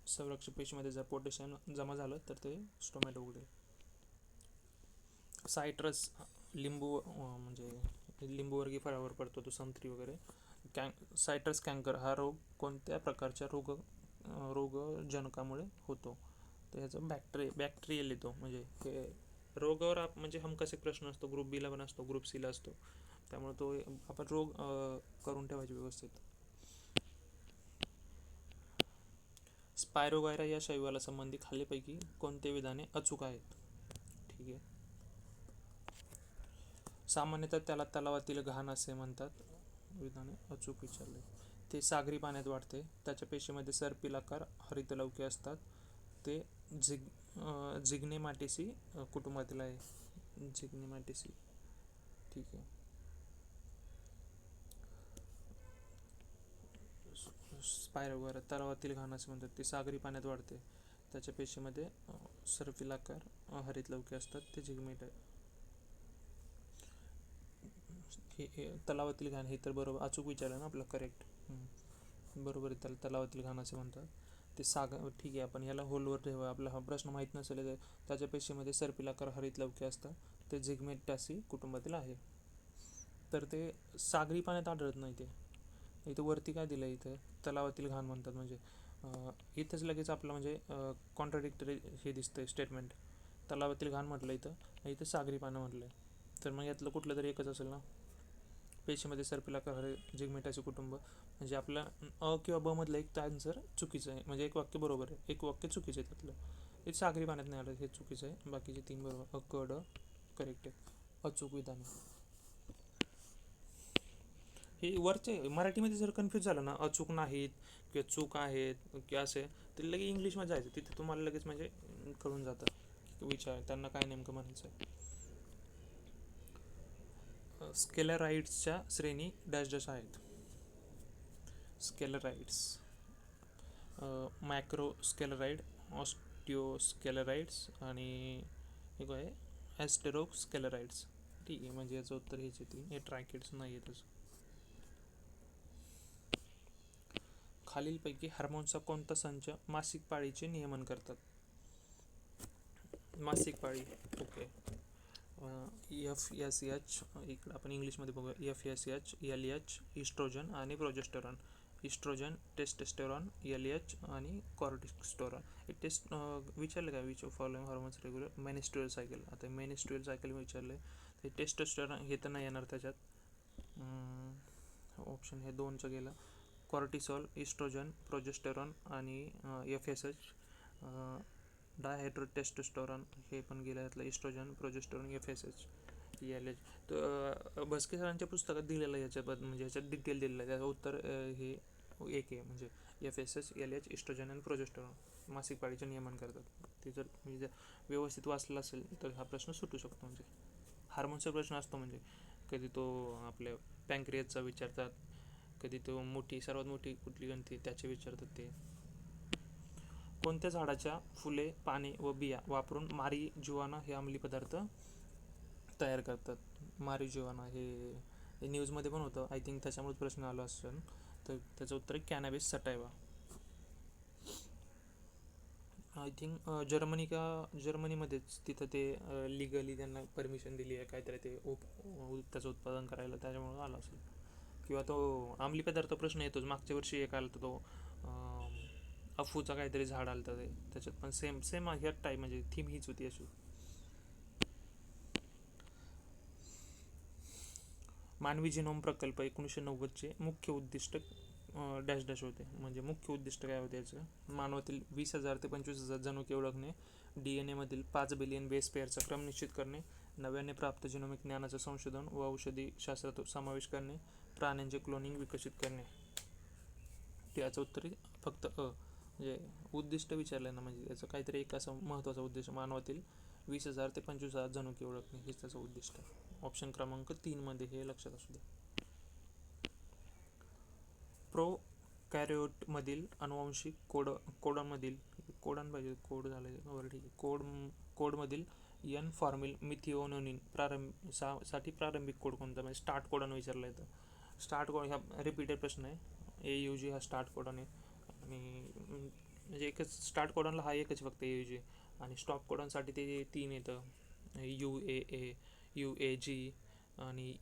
Speaker 1: संरक्षक पेशीमध्ये जर पोटॅशियम जमा झालं तर ते स्टोमॅटो उघडेल. सायट्रस, लिंबू, म्हणजे लिंबूवर्गीय फळावर पडतो तो, संत्री वगैरे. सायट्रस कॅन्कर हा रोग कोणत्या प्रकारच्या रोगजनकामुळे होतो? तर ह्याचं बॅक्टेरियल येतो. म्हणजे हे रोगावर म्हणजे हमखास एक प्रश्न असतो, ग्रुप बीला पण असतो, ग्रुप सीला असतो, त्यामुळे तो आपण रोग करून ठेवायचे व्यवस्थित. स्पायरोगायरा या शैवाला संबंधी खालीपैकी कोणते विधाने अचूक आहेत? ठीक आहे. सामान्यतः त्याला तलावातील घाण असे म्हणतात. विधाने अचूक विचारले. ते सागरी पाण्यात वाढते. त्याच्या पेशीमध्ये सर्पिलाकार हरितलवके असतात. ते झिग्नेमॅटिसी कुटुंबातील आहे. झिग्नेमॅटिसी. ठीक आहे. स्पायरोगायरा तलावातील घाण असे म्हणतात. ते सागरी पाण्यात वाढते. त्याच्या पेशीमध्ये सर्पिलाकार हरितलवके असतात. ते झिग्नेट हे तलावातील घाण हे तर बरोबर अचूक विचारलं ना आपलं, करेक्ट. बरोबर आहे, त्याला तलावातील घाण असे म्हणतात. ते ठीक आहे, आपण याला होलवर ठेवा. आपला हा प्रश्न माहीत नसेल तर त्याच्या पेशीमध्ये सर्पिलाकार हरित लवके असतात. ते झिगमेटासी कुटुंबातील आहे. तर ते सागरी पाण्यात आढळत नाही. ते इथं वरती काय दिलं, इथं तलावातील घाण म्हणतात. म्हणजे इथंच लगेच आपलं म्हणजे कॉन्ट्राडिक्टरी हे दिसतंय स्टेटमेंट. तलावातील घाण म्हटलं इथं, इथं सागरी पाणी म्हटलं आहे. तर मग यातलं कुठलं तरी एकच असेल ना. पेशीमध्ये सर्पिलाकार हरित झिगमेटासी कुटुंब, म्हणजे आपला किंवा ब मधलं एक आन्सर चुकीचं आहे. म्हणजे एक वाक्य बरोबर आहे, एक वाक्य चुकीचं आहे त्यातलं. हे सागरी पाण्यात नाही आलं, हे चुकीचं आहे. बाकीचे 3 बरोबर. क ड करेक्ट आहे. अचूक विधान. हे वरचे मराठीमध्ये जर कन्फ्यूज झालं ना, अचूक नाहीत किंवा चूक आहेत किंवा असे, तर लगेच इंग्लिशमध्ये जायचं. तिथे तुम्हाला लगेच म्हणजे कळून जातं विचार त्यांना काय नेमकं म्हणायचं आहे. स्केलराइड्सच्या श्रेणी डॅश डॅश आहेत. स्केलराइड्स, मॅक्रोस्केलराइड, ऑस्टिओस्केलराइड्स आणि हे काय ॲस्टेरोस्केलराइड्स. ठीक आहे, म्हणजे याचं उत्तर हेच येतील. हे ट्रायकिड्स नाही आहे तसं. खालीलपैकी हार्मोन्सचा कोणता संच मासिक पाळीचे नियमन करतात? मासिक पाळी, ओके. FSH, इकडं आपण इंग्लिशमध्ये बघूया. FSH, LH, इस्ट्रोजन आणि प्रोजेस्टेरॉन. इस्ट्रोजन, टेस्टोस्टेरॉन, LH आणि कॉर्टिस्टेरॉन. हे टेस्ट विचारलं काय, which following hormones regular menstrual cycle. आता मेनिस्ट्रुअल सायकल विचारलं. ते टेस्टोस्टेरॉन हे तर नाही येणार त्याच्यात. ऑप्शन हे 2चं गेलं. कॉर्टिसॉल, इस्ट्रोजन, प्रोजेस्टेरॉन आणि FSH, डायहायड्रोटेस्टोस्टेरॉन हे पण गेलं. यातलं इस्ट्रोजन, प्रोजेस्टेरॉन, FSH, LH. तर भस्के सरांच्या पुस्तकात दिलेलं याच्याबद्दल, म्हणजे ह्याच्यात डिटेल दिलेलं आहे. त्याचं उत्तर हे एक आहे. म्हणजे FSH, LH, इस्ट्रोजन आणि प्रोजेस्टेरॉन मासिक पाळीचे नियमन करतात. ते जर म्हणजे व्यवस्थित वाचलं असेल तर हा प्रश्न सुटू शकतो. म्हणजे हार्मोन्सचा प्रश्न असतो, म्हणजे कधी तो आपल्या पँक्रियाजचा विचारतात, कधी तो सर्वात मोठी कुठली ग्रंथी त्याचे विचारतात. ते कोणत्या झाडाच्या फुले, पाने व बिया वापरून मारिजुआना हे अंमली पदार्थ तयार करतात? मारिजुआना हे न्यूजमध्ये पण होतं, आय थिंक त्याच्यामुळे प्रश्न आला असेल. तर त्याचं उत्तर आहे कॅनॅबिस सटायवा. आय थिंक जर्मनीमध्येच तिथं ते लिगली त्यांना परमिशन दिली आहे काहीतरी ते त्याचं उत्पादन करायला, त्याच्यामुळं आलं असेल. किंवा तो अंमली पदार्थ प्रश्न येतोच. मागच्या वर्षी एक आला तर तो अफूचा काहीतरी झाड आलं तर त्याच्यात पण सेम सेम ह्याच टाईप, म्हणजे थीम हीच होती अशी. मानवी जिनोम प्रकल्प 1990चे मुख्य उद्दिष्ट डॅश डॅश होते. म्हणजे मुख्य उद्दिष्ट काय होते याचं? मानवातील 20,000 ते 25,000 जनुके ओळखणे, DNA मधील 5 बिलियन बेस पेअरचा क्रम निश्चित करणे, नव्याने प्राप्त जिनोमिक ज्ञानाचं संशोधन व औषधी शास्त्रात समावेश करणे, प्राण्यांचे क्लोनिंग विकसित करणे. त्याचं उत्तर फक्त म्हणजे उद्दिष्ट विचारलं ना, म्हणजे याचं काहीतरी एक असं महत्त्वाचा उद्देश, मानवातील 20,000 ते 25,000 जनुके ओळखणे हेच त्याचं उद्दिष्ट आहे. ऑप्शन क्रमांक 3 मध्ये हे लक्षात असू द्या. प्रोकॅरियोटमधील अनुवांशिक कोडॉनमधील कोड झाले बरं, ठीक आहे. कोडमधील एन फॉर्मिल मिथिओनिन साठी प्रारंभिक कोड कोणता? म्हणजे स्टार्ट कोडॉन विचारला येतं. स्टार्ट कोड ह्या रिपीटेड प्रश्न आहे. AUG हा स्टार्ट कोडॉन आहे. आणि म्हणजे एकच स्टार्ट कोडॉनला हा एकच फक्त AUG, आणि स्टॉप कोडॉनसाठी ते 3 येतं. UAA, UAG आणि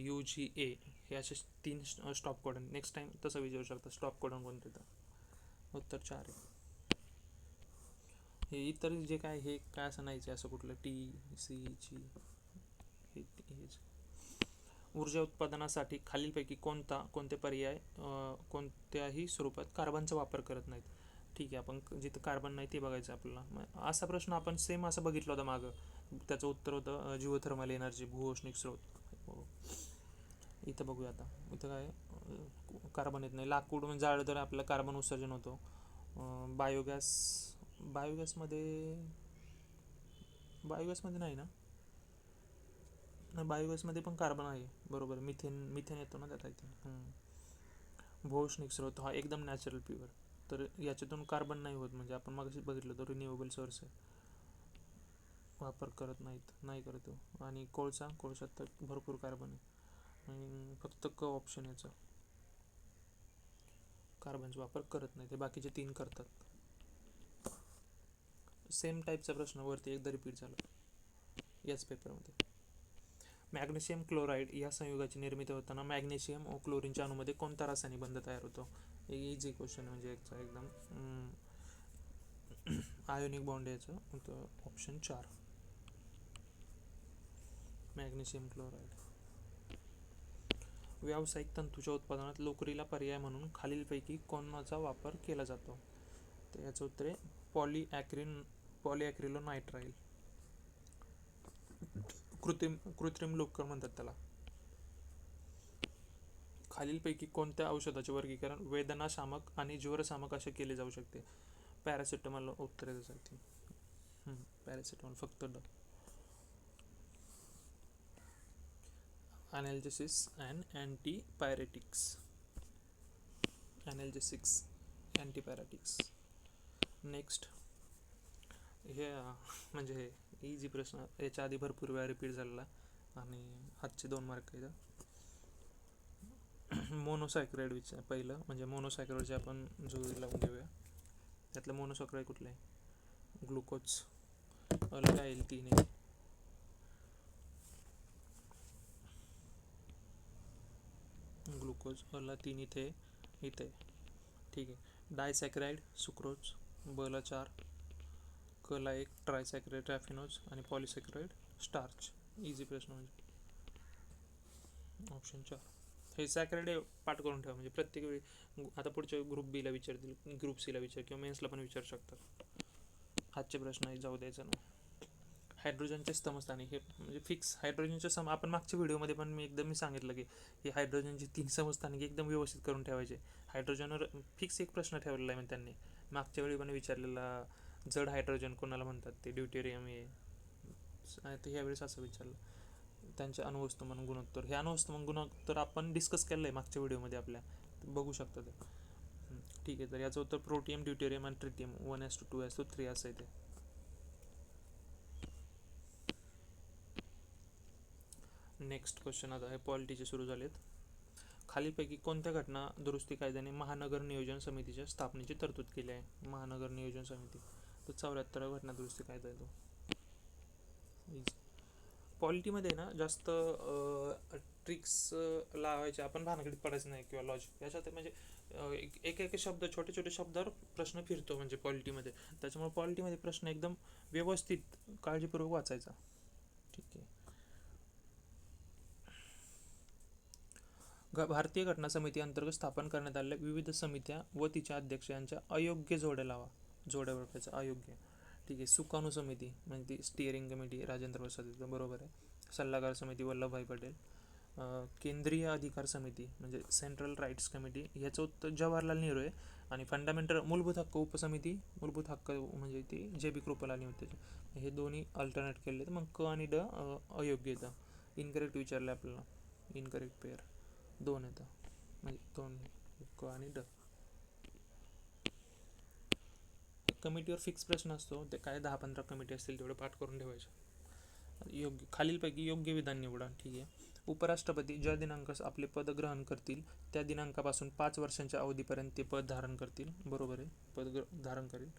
Speaker 1: UGA हे असे 3 स्टॉप कोडॉन. नेक्स्ट टाइम तसं विचारू शकता, स्टॉप कोडॉन कोणतं तर उत्तर 4 आहे. हे इतर जे काय हे काय असं नाहीच आहे, असं कुठलं TCG हे ऊर्जा उत्पादनासाठी खालीलपैकी कोणते पर्याय कोणत्याही स्वरूपात कार्बनचा वापर करत नाहीत? ठीक आहे, आपण जिथं कार्बन नाही ते बघायचं आपल्याला. असा प्रश्न आपण सेम असं बघितलं होतं मागं. त्याचं उत्तर होतं जिओथर्मल एनर्जी, भूऔष्णिक स्रोत. इथं बघूया आता. इथं काय कार्बन येत नाही. लाकूड म्हणजे जाळलं तर आपल्याला कार्बन उत्सर्जन होतो. बायोगॅसमध्ये नाही ना. बायोगॅसमध्ये पण कार्बन आहे, बरोबर. मिथेन येतो ना त्यात, आय थिंक. भूऔष्णिक स्रोत हा एकदम नॅचरल प्युअर, तर याच्यातून कार्बन नाही होत. म्हणजे आपण मागाशी बघितलं तर रिन्युएबल सोर्स आहे, वापर करत नाही करत. आणि कोळशात तर भरपूर कार्बन आहे. आणि फक्त क ऑप्शन याचं. कार्बनचा वापर करत नाही, ते बाकीचे 3 करतात. सेम टाईपचा प्रश्न वरती एकदा रिपीट झाला याच पेपरमध्ये. मॅग्नेशियम क्लोराईड या संयुगाची निर्मिती होताना मॅग्नेशियम व क्लोरीनच्या अणूमध्ये कोणता रासायनिक बंध तयार होतो? इझी क्वेश्चन, म्हणजे एकदम आयोनिक बॉन्ड याचं होतं. Option 4 magnesium chloride. व्यावसायिक तंतूच्या उत्पादनात लोकरीला पर्याय म्हणून खालीलपैकी कोणाचा वापर केला जातो? तर याचं उत्तर आहे पॉलीॲक्रिलोनायट्राइल. कृत्रिम लोकर म्हणतात त्याला. खालीलपैकी कोणत्या औषधाचे वर्गीकरण वेदनाशामक आणि ज्वरशामक असे केले जाऊ शकते? पॅरासिटामॉल उत्तर आहे त्यासाठी. पॅरासिटामॉल फक्त अनॅल्जेसिस अँड अँटीपायरेटिक्स. अनॅल्जेसिक्स अँटीपायरेटिक्स. नेक्स्ट, हे म्हणजे इझी प्रश्न, याच्या आधी भरपूर वेळा रिपीट झालेला आणि आजचे 2 मार्क आहेत. मोनोसॅक्राइड पहिलं, म्हणजे मोनोसॅक्राइडचे आपण जुळी लावून घेऊया. त्यातलं मोनोसॅक्राइड कुठलं आहे? ग्लुकोज. अल्काईल 3 आहे. ग्लुकोज अला 3 इथे ठीक आहे. डायसॅक्राइड सुक्रोज, बला 4, कला 1, ट्रायसॅक्राइड रॅफिनोज आणि पॉलिसॅक्राइड स्टार्च. इझी प्रश्न म्हणजे ऑप्शन 4. हे सॅक्राइड पाठ करून ठेवा, म्हणजे प्रत्येक वेळी आता पुढच्या ग्रुप बीला विचारतील, ग्रुप सीला विचार किंवा मेन्सला पण विचारू शकतात. आजचे प्रश्न जाऊ द्यायचं ना. हायड्रोजनचे समस्थानी, हे म्हणजे फिक्स हायड्रोजनचे आपण मागच्या व्हिडिओमध्ये पण मी सांगितलं की हे हायड्रोजनचे 3 समस्थानिक एकदम व्यवस्थित करून ठेवायचे. हायड्रोजनवर फिक्स एक प्रश्न ठेवलेला आहे, त्यांनी मागच्या वेळी पण विचारलेला, जड हायड्रोजन कोणाला म्हणतात? ते ड्यूटेरियम आहे. तर ह्यावेळेस असं विचारलं. त्यांचे अणुवस्तुमान गुणोत्तर, हे अणुवस्तुमान गुणोत्तर आपण डिस्कस केलं आहे मागच्या व्हिडिओमध्ये आपल्या, बघू शकता ते. ठीक आहे, तर याचं उत्तर प्रोटियम, ड्यूटेरियम आणि ट्रिटियम 1:2:3 असं आहे ते. नेक्स्ट क्वेश्चन आता हे पॉलिटीचे सुरू झालेत. खालीलपैकी कोणत्या घटना दुरुस्ती कायद्याने महानगर नियोजन समितीच्या स्थापनेची तरतूद केली आहे? महानगर नियोजन समिती, तर 74 घटना दुरुस्ती कायदा आहे तो. पॉलिटीमध्ये ना जास्त ट्रिक्स लावायचे, आपण भानगडीत पडायचं नाही किंवा लॉजिक याच्यात, म्हणजे एक शब्द, छोटे छोटे शब्दावर प्रश्न फिरतो म्हणजे पॉलिटीमध्ये. त्याच्यामुळे पॉलिटीमध्ये प्रश्न एकदम व्यवस्थित काळजीपूर्वक वाचायचा. ठीक आहे. भारतीय घटना समिती अंतर्गत स्थापन करण्यात आलेल्या विविध समित्या व तिच्या अध्यक्ष यांच्या अयोग्य जोड्या लावा. जोड्या ओळखायचं अयोग्य. ठीक आहे. सुकाणू समिती म्हणजे ती स्टिअरिंग कमिटी राजेंद्र प्रसाद, बरोबर आहे. सल्लागार समिती वल्लभभाई पटेल. केंद्रीय अधिकार समिती म्हणजे सेंट्रल राईट्स कमिटी, ह्याचं उत्तर जवाहरलाल नेहरू आहे. आणि फंडामेंटल मूलभूत हक्क उपसमिती, मूलभूत हक्क म्हणजे ती JB कृपलानी होते. हे दोन्ही अल्टरनेट केले. मग क आणि ड अयोग्य येतं. इनकरेक्ट विचारलं आपल्याला, इनकरेक्ट पेअर 2 येतं, म्हणजे 2 क आणि ड. कमिटीवर फिक्स प्रश्न असतो, ते काय 10-15 कमिटी असतील तेवढे पाठ करून ठेवायचे. योग्य, खालीलपैकी योग्य विधान निवडा. ठीक आहे. उपराष्ट्रपती ज्या दिनांकास आपले पद ग्रहण करतील त्या दिनांकापासून 5 वर्षांच्या अवधीपर्यंत ते पद धारण करतील. बरोबर आहे, पद धारण करेल.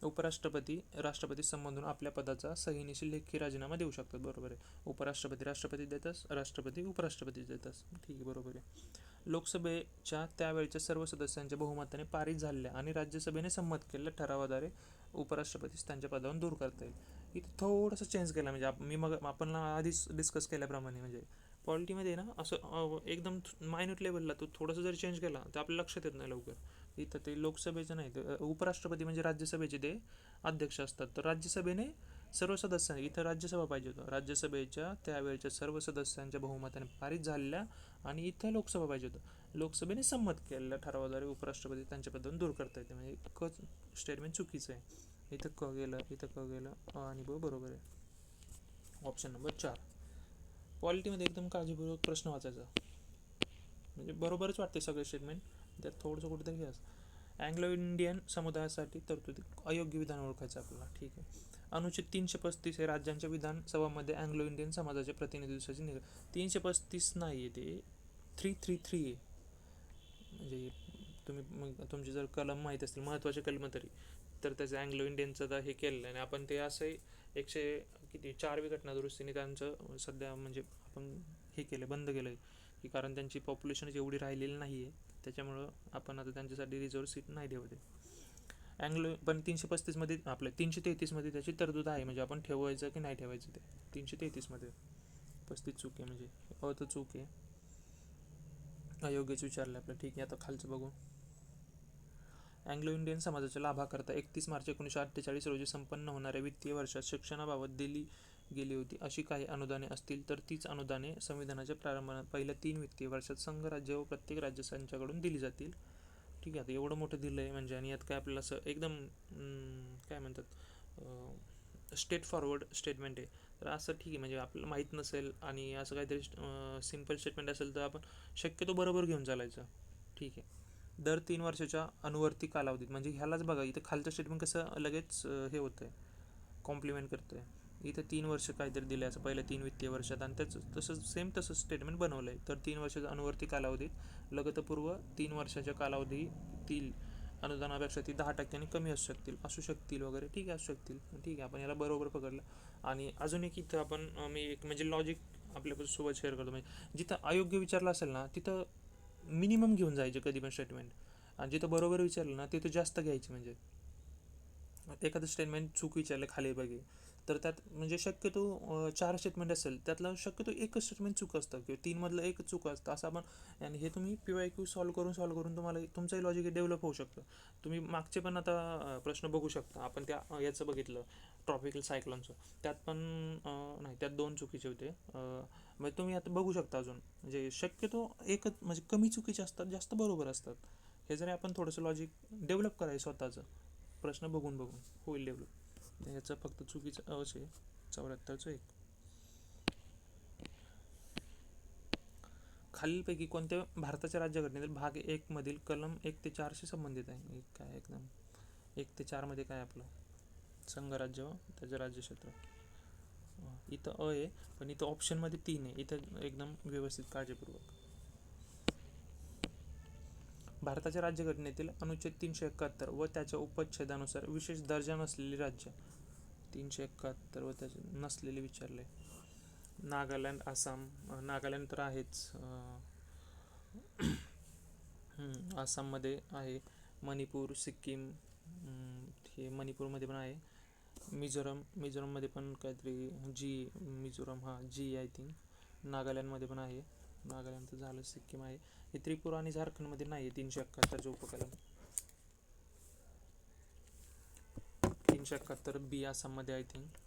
Speaker 1: उपराष्ट्रपती राष्ट्रपती संबोधून आपल्या पदाचा सहीनिशी लेखी राजीनामा देऊ शकतात. बरोबर आहे. उपराष्ट्रपती राष्ट्रपती देतात, राष्ट्रपती उपराष्ट्रपती देतात. ठीक आहे, बरोबर आहे. लोकसभेच्या त्यावेळच्या सर्व सदस्यांच्या बहुमताने पारित झालेल्या आणि राज्यसभेने संमत केलेल्या ठरावाद्वारे उपराष्ट्रपतीस त्यांच्या पदावरून दूर करता येईल. इथे थोडंसं चेंज केलं, म्हणजे आपण आधीच डिस्कस केल्याप्रमाणे, म्हणजे पॉलिटीमध्ये ना असं एकदम मायन्यूट लेवलला तो थोडंसं जरी चेंज केला तर आपल्या लक्षात येत नाही लवकर. इथं ते लोकसभेचं नाही, तर उपराष्ट्रपती म्हणजे राज्यसभेचे ते अध्यक्ष असतात. तर राज्यसभेने सर्व सदस्यांनी, इथं राज्यसभा पाहिजे होतं, राज्यसभेच्या त्यावेळच्या सर्व सदस्यांच्या बहुमताने पारित झालेल्या, आणि इथं लोकसभा पाहिजे होतं, लोकसभेने संमत केलेल्या ठरावाद्वारे उपराष्ट्रपती त्यांच्या पदावरून दूर करता येते. म्हणजे क स्टेटमेंट चुकीचं आहे. इथं क गेलं, इथं क गेलं आणि ब बरोबर आहे. Option number 4. पॉलिटीमध्ये एकदम काळजीपूर्वक प्रश्न वाचायचा, म्हणजे बरोबरच वाटते सगळे स्टेटमेंट, त्यात थोडंसं कुठेतरी घ्या. अँग्लो इंडियन समुदायासाठी तरतुदी, अयोग्य विधान ओळखायचं आपल्याला. ठीक आहे. अनुच्छेद 335 हे राज्यांच्या विधानसभामध्ये अँग्लो इंडियन समाजाच्या प्रतिनिधित्वाची 335 नाही आहे, ते 333 आहे. म्हणजे तुम्ही मग तुमची जर कलम माहीत असतील महत्त्वाचे कलम तरी, तर त्याचं अँग्लो इंडियनचं तर हे केलेलं आहे आणि आपण ते असंही 100 किती 4वी घटना दुरुस्तीने त्यांचं सध्या म्हणजे आपण हे केलं, बंद केलं आहे की कारण त्यांची पॉप्युलेशन एवढी राहिलेली नाही आहे, त्याच्यामुळं आपण आता त्यांच्यासाठी रिझर्व सीट नाही ठेवते. अँग्लो पण 335मध्ये आपलं 333मध्ये त्याची तरतूद आहे, म्हणजे आपण ठेवायचं की नाही ठेवायचं ते 333मध्ये. 35 चूक आहे म्हणजे तर चूक आहे, अयोग्यच विचारलं आपलं. ठीक आहे, आता खालचं बघू. अँग्लो इंडियन समाजाच्या लाभाकरता 31 मार्च 1948 रोजी संपन्न होणाऱ्या वित्तीय वर्षात शिक्षणाबाबत दिली गेली होती अशी काही अनुदाने असतील तर तीच अनुदाने संविधानाच्या प्रारंभात पहिल्या 3 वित्तीय वर्षात संघराज्य व प्रत्येक राज्य संचाकडून दिली जातील. ठीक आहे, आता एवढं मोठं दिलं आहे म्हणजे, आणि यात काय आपल्याला असं एकदम काय म्हणतात स्ट्रेट फॉरवर्ड स्टेटमेंट आहे. तर असं ठीक आहे, म्हणजे आपल्याला माहीत नसेल आणि असं काहीतरी सिम्पल स्टेटमेंट असेल तर आपण शक्यतो बरोबर घेऊन चालायचं. ठीक आहे. दर 3 वर्षाच्या अनुवर्ती कालावधीत, म्हणजे ह्यालाच बघा इथं खालचं स्टेटमेंट कसं लगेच हे होतं आहे, कॉम्प्लिमेंट करतं आहे. इथं 3 वर्ष काहीतरी दिलं आहे असं पहिल्या 3 वित्तीय वर्षात, आणि त्याचं तसंच स्टेटमेंट बनवलं आहे. तर 3 वर्षाच्या अनुवर्ती कालावधीत लगतपूर्व 3 वर्षाच्या कालावधीतील अनुदानापेक्षा ती 10% कमी असू शकतील वगैरे. ठीक आहे, असू शकतील. ठीक आहे, आपण याला बरोबर पकडलं. आणि अजून एक इथं आपण मी एक म्हणजे लॉजिक आपल्यासोबत शेअर करतो. म्हणजे जिथं अयोग्य विचारलं असेल ना तिथं मिनिमम घेऊन जायचे कधी पण स्टेटमेंट, आणि जिथं बरोबर विचारलं ना तिथं जास्त घ्यायचे. म्हणजे एखादं स्टेटमेंट चूक विचारलं खाली बघे, तर त्यात म्हणजे शक्यतो 4 स्टेटमेंट असेल त्यातलं शक्यतो एकच स्टेटमेंट चूक असतं किंवा 3मधलं एकच चूक असतं असं आपण. आणि हे तुम्ही PYQ सॉल्व करून तुम्हाला तुमचंही लॉजिक डेव्हलप होऊ शकतं. तुम्ही मागचे पण आता प्रश्न बघू शकता. आपण त्या याचं बघितलं ट्रॉपिकल सायक्लोनचं, त्यात पण नाही, त्यात 2 चुकीचे होते. म्हणजे तुम्ही आता बघू शकता अजून, म्हणजे शक्यतो एकच म्हणजे कमी चुकीचे असतात, जास्त बरोबर असतात. हे जरी आपण थोडंसं लॉजिक डेव्हलप करायचं स्वतःचं, प्रश्न बघून होईल डेव्हलप. याचं फक्त चुकीचं असे 74चं 1. खालीलपैकी कोणत्या भारताच्या राज्यघटनेतील भाग 1 मधील कलम 1 ते 4 संबंधित आहे? काय एकदम 1 ते 4 मध्ये काय आपलं संघराज्य व त्याचं राज्यक्षेत्र. इथं आहे, पण इथं ऑप्शनमध्ये 3 आहे. इथं एकदम व्यवस्थित काळजीपूर्वक. भारताच्या राज्यघटनेतील अनुच्छेद 371 व त्याच्या उपच्छेदानुसार विशेष दर्जा नसलेली राज्य. 371 व त्याचे नसलेले विचारले. नागालँड, आसाम. नागालँड तर आहेच. आसाममध्ये आहे. मणिपूर, सिक्कीम, हे मणिपूरमध्ये पण आहे. मिझोरममध्ये पण काहीतरी मिझोरम आय थिंक. नागालँडमध्ये पण आहे. नागालँड तर झालं. सिक्कीम आहे. हे त्रिपुरा आणि झारखंडमध्ये नाही आहे 371 उपकलम. 371 बी आसाममध्ये आय थिंक.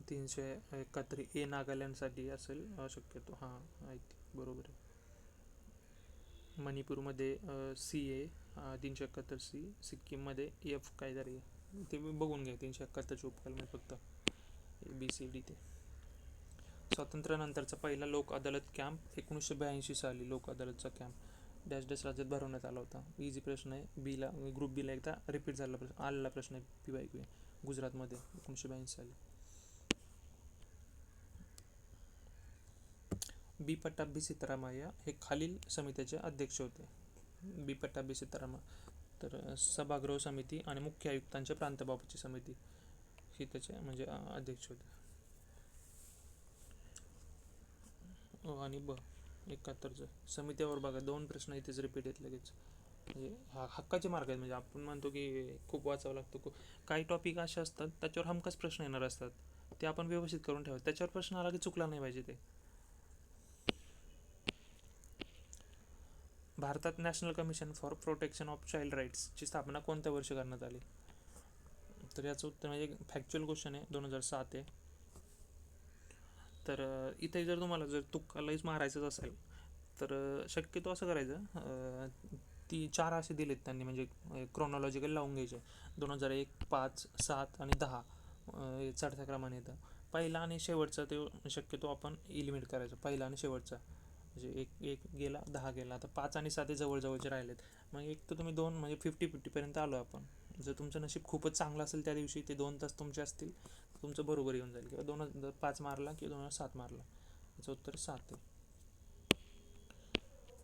Speaker 1: 371 ए नागालँडसाठी असेल शक्यतो. आय थिंक बरोबर आहे. मणिपूरमध्ये सी आहे 371 सी. सिक्कीममध्ये F काहीतरी आहे, ते बघून घ्या. 371 उपकलम फक्त ABCD ते. स्वातंत्र्यानंतरचा पहिला लोक अदालत कॅम्प 1982 साली. लोक अदालतचा कॅम्प डॅश राज्यात भरवण्यात आला होता. इझी प्रश्न आहे. ग्रुप बीला एकदा रिपीट झाला आलेला प्रश्न आहे. PYQ आहे. गुजरातमध्ये 1982 साली. बी पट्टाभी सीतारामय्या हे खालील समितीचे अध्यक्ष होते. बी पट्टाभी सीतारामय्या तर सभागृह समिती आणि मुख्य आयुक्तांच्या प्रांतबाबतची समिती ही त्याचे म्हणजे अध्यक्ष होते. आणि 71चं समित्यावर बघा 2 प्रश्न इथेच रिपीट आहेत लगेच. म्हणजे हक्काचे मार्क आहेत. म्हणजे आपण म्हणतो की खूप वाचावं लागतं. काही टॉपिक असे असतात त्याच्यावर हमखास प्रश्न येणार असतात, ते आपण व्यवस्थित करून ठेवा. त्याच्यावर प्रश्न आला की चुकला नाही पाहिजे ते. भारतात national commission for protection of child राईट्सची स्थापना कोणत्या वर्षी करण्यात आली? तर याचं उत्तर म्हणजे फॅक्च्युअल क्वेश्चन आहे. 2007 आहे. तर इथे जर तुम्हाला जर तुक्कालाच मारायचंच असेल तर शक्यतो असं करायचं, 4 असे दिलेत त्यांनी, म्हणजे क्रोनॉलॉजिकल लावून घ्यायचे. 2001, 5, 7 आणि 10 चढत्या क्रमाने येतं. पहिला आणि शेवटचा ते शक्यतो आपण इलिमिट करायचं. पहिला आणि शेवटचा म्हणजे एक गेला, 10 गेला. आता 5 आणि 7 जवळजवळचे राहिलेत. मग एक तर तुम्ही 2 म्हणजे 50-50 आलो आपण. जर तुमचं नशीब खूपच चांगलं असेल त्या दिवशी ते 2 तास तुमचे असतील तुमचं बरोबर येऊन जाईल. किंवा 5 मारला किंवा 7 मारला. याचं उत्तर 7 आहे.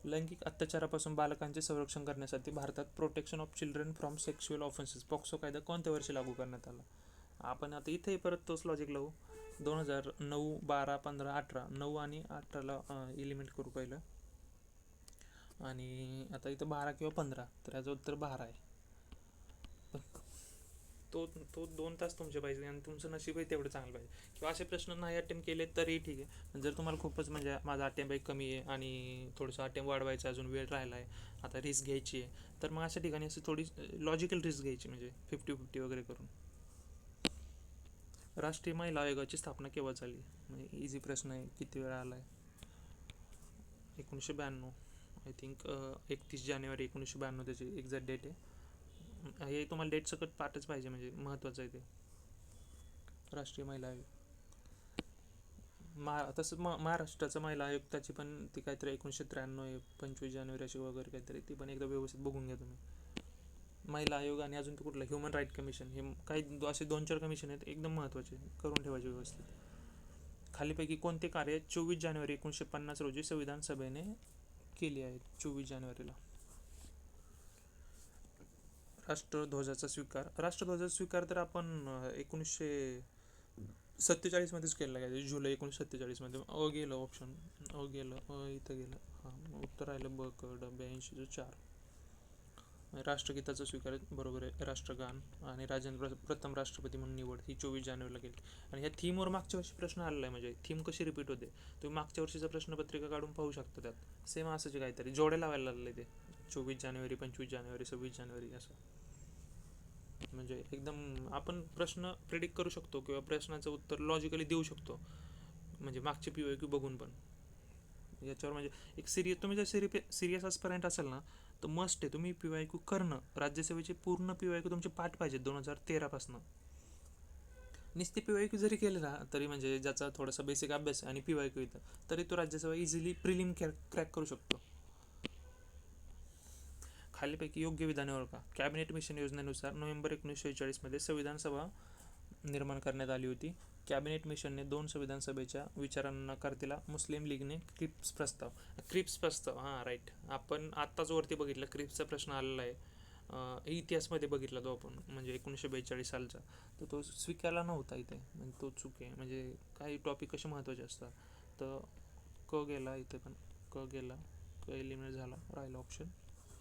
Speaker 1: लैंगिक अत्याचारापासून बालकांचे संरक्षण करण्यासाठी भारतात protection of children from sexual offences POCSO कायदा कोणत्या वर्षी लागू करण्यात आला? आपण आता इथेही परत तोच लॉजिक लावू. 2009, 12, 15, 18, 9 आणि 18ला एलिमेंट करू पहिलं. आणि आता इथं 12 किंवा 15, तर याचं उत्तर 12 आहे. तो तो 2 तास तुमचे पाहिजे आणि तुमचं नशीबही तेवढं चांगलं पाहिजे. किंवा असे प्रश्न नाही अटेम्प्ट केले तरी ठीक आहे. जर तुम्हाला खूपच म्हणजे माझा अटेम्प्ट कमी आहे आणि थोडंसं अटेम्प्ट वाढवायचं अजून वेळ राहिला आहे, आता रिस्क घ्यायची आहे, तर मग अशा ठिकाणी अशी थोडी लॉजिकल रिस्क घ्यायची, म्हणजे 50-50 वगैरे करून. राष्ट्रीय महिला आयोगाची स्थापना केव्हा झाली? म्हणजे इझी प्रश्न आहे, किती वेळा आला आहे? 1992 आय थिंक. 31 जानेवारी 1992 त्याची एक्झॅक्ट डेट आहे. हे तुम्हाला डेट सकट पाठच पाहिजे, म्हणजे महत्त्वाचं आहे ते. राष्ट्रीय महिला आयोग. तसंच महाराष्ट्राचा महिला आयोग त्याची पण ती काहीतरी 1993 आहे, 25 जानेवारी अशी वगैरे काहीतरी. ती पण एकदा व्यवस्थित बघून घ्या तुम्ही. महिला आयोग आणि अजून तो कुठला ह्युमन राईट कमिशन, हे काही असे 2-4 कमिशन आहेत एकदम महत्त्वाचे, करून ठेवायचे व्यवस्थित. खालीपैकी कोणते कार्य 24 जानेवारी 1950 रोजी संविधान सभेने केली आहेत? 24 जानेवारीला राष्ट्रध्वजाचा स्वीकार. राष्ट्रध्वजाचा स्वीकार तर आपण 1947मध्येच केलेला आहे, जुलै 1947मध्ये. गेलं ऑप्शन, गेलं, इथं गेलं. हां, उत्तर राहिलं ब क ड 82-4. राष्ट्रगीताचा स्वीकार बरोबर आहे. राष्ट्रगान आणि राजेंद्र प्रथम राष्ट्रपती म्हणून निवड ही 24 जानेवारीला केली. आणि ह्या थीमवर मागच्या वर्षी प्रश्न आलेला आहे, म्हणजे थीम कशी रिपीट होते तुम्ही मागच्या वर्षीचा प्रश्नपत्रिका काढून पाहू शकता. त्यात सेम असंच काहीतरी जोड्या लावायला लागले ते, 24 जानेवारी, 25 जानेवारी, 26 जानेवारी असं. म्हणजे एकदम आपण प्रश्न प्रिडिक्ट करू शकतो किंवा प्रश्नाचं उत्तर लॉजिकली देऊ शकतो, म्हणजे मागचे PYQ बघून पण. याच्यावर म्हणजे एक तुम्ही जर सिरियस आस्पिरंट असेल ना, तर मस्ट आहे तुम्ही PYQ करणं. राज्यसेवेचे पूर्ण PYQ तुमचे पाठ पाहिजेत 2013पासून. नुसते PYQ जरी केले ना तरी, म्हणजे ज्याचा थोडासा बेसिक अभ्यास आणि PYQ येतं, तरी तो राज्यसेवा इझिली प्रिलिम क्रॅक करू शकतो. खालीपैकी योग्य विधाने ओळखा. कॅबिनेट मिशन योजनेनुसार नोव्हेंबर 1946मध्ये संविधान सभा निर्माण करण्यात आली होती. कॅबिनेट मिशनने 2 संविधान सभेच्या विचारांना नकार दिला. मुस्लिम लीगने क्रिप्स प्रस्ताव, हां राईट, आपण आत्ताच वरती बघितलं, क्रिप्सचा प्रश्न आलेला आहे. इतिहासमध्ये बघितला तो आपण, म्हणजे 1942 सालचा, तर तो स्वीकारला नव्हता इथे, म्हणजे तो चूक आहे. म्हणजे काही टॉपिक कसे महत्त्वाचे असतात. तर क गेला इथे, पण क गेला, क एलिमिनेट झाला, राहिला ऑप्शन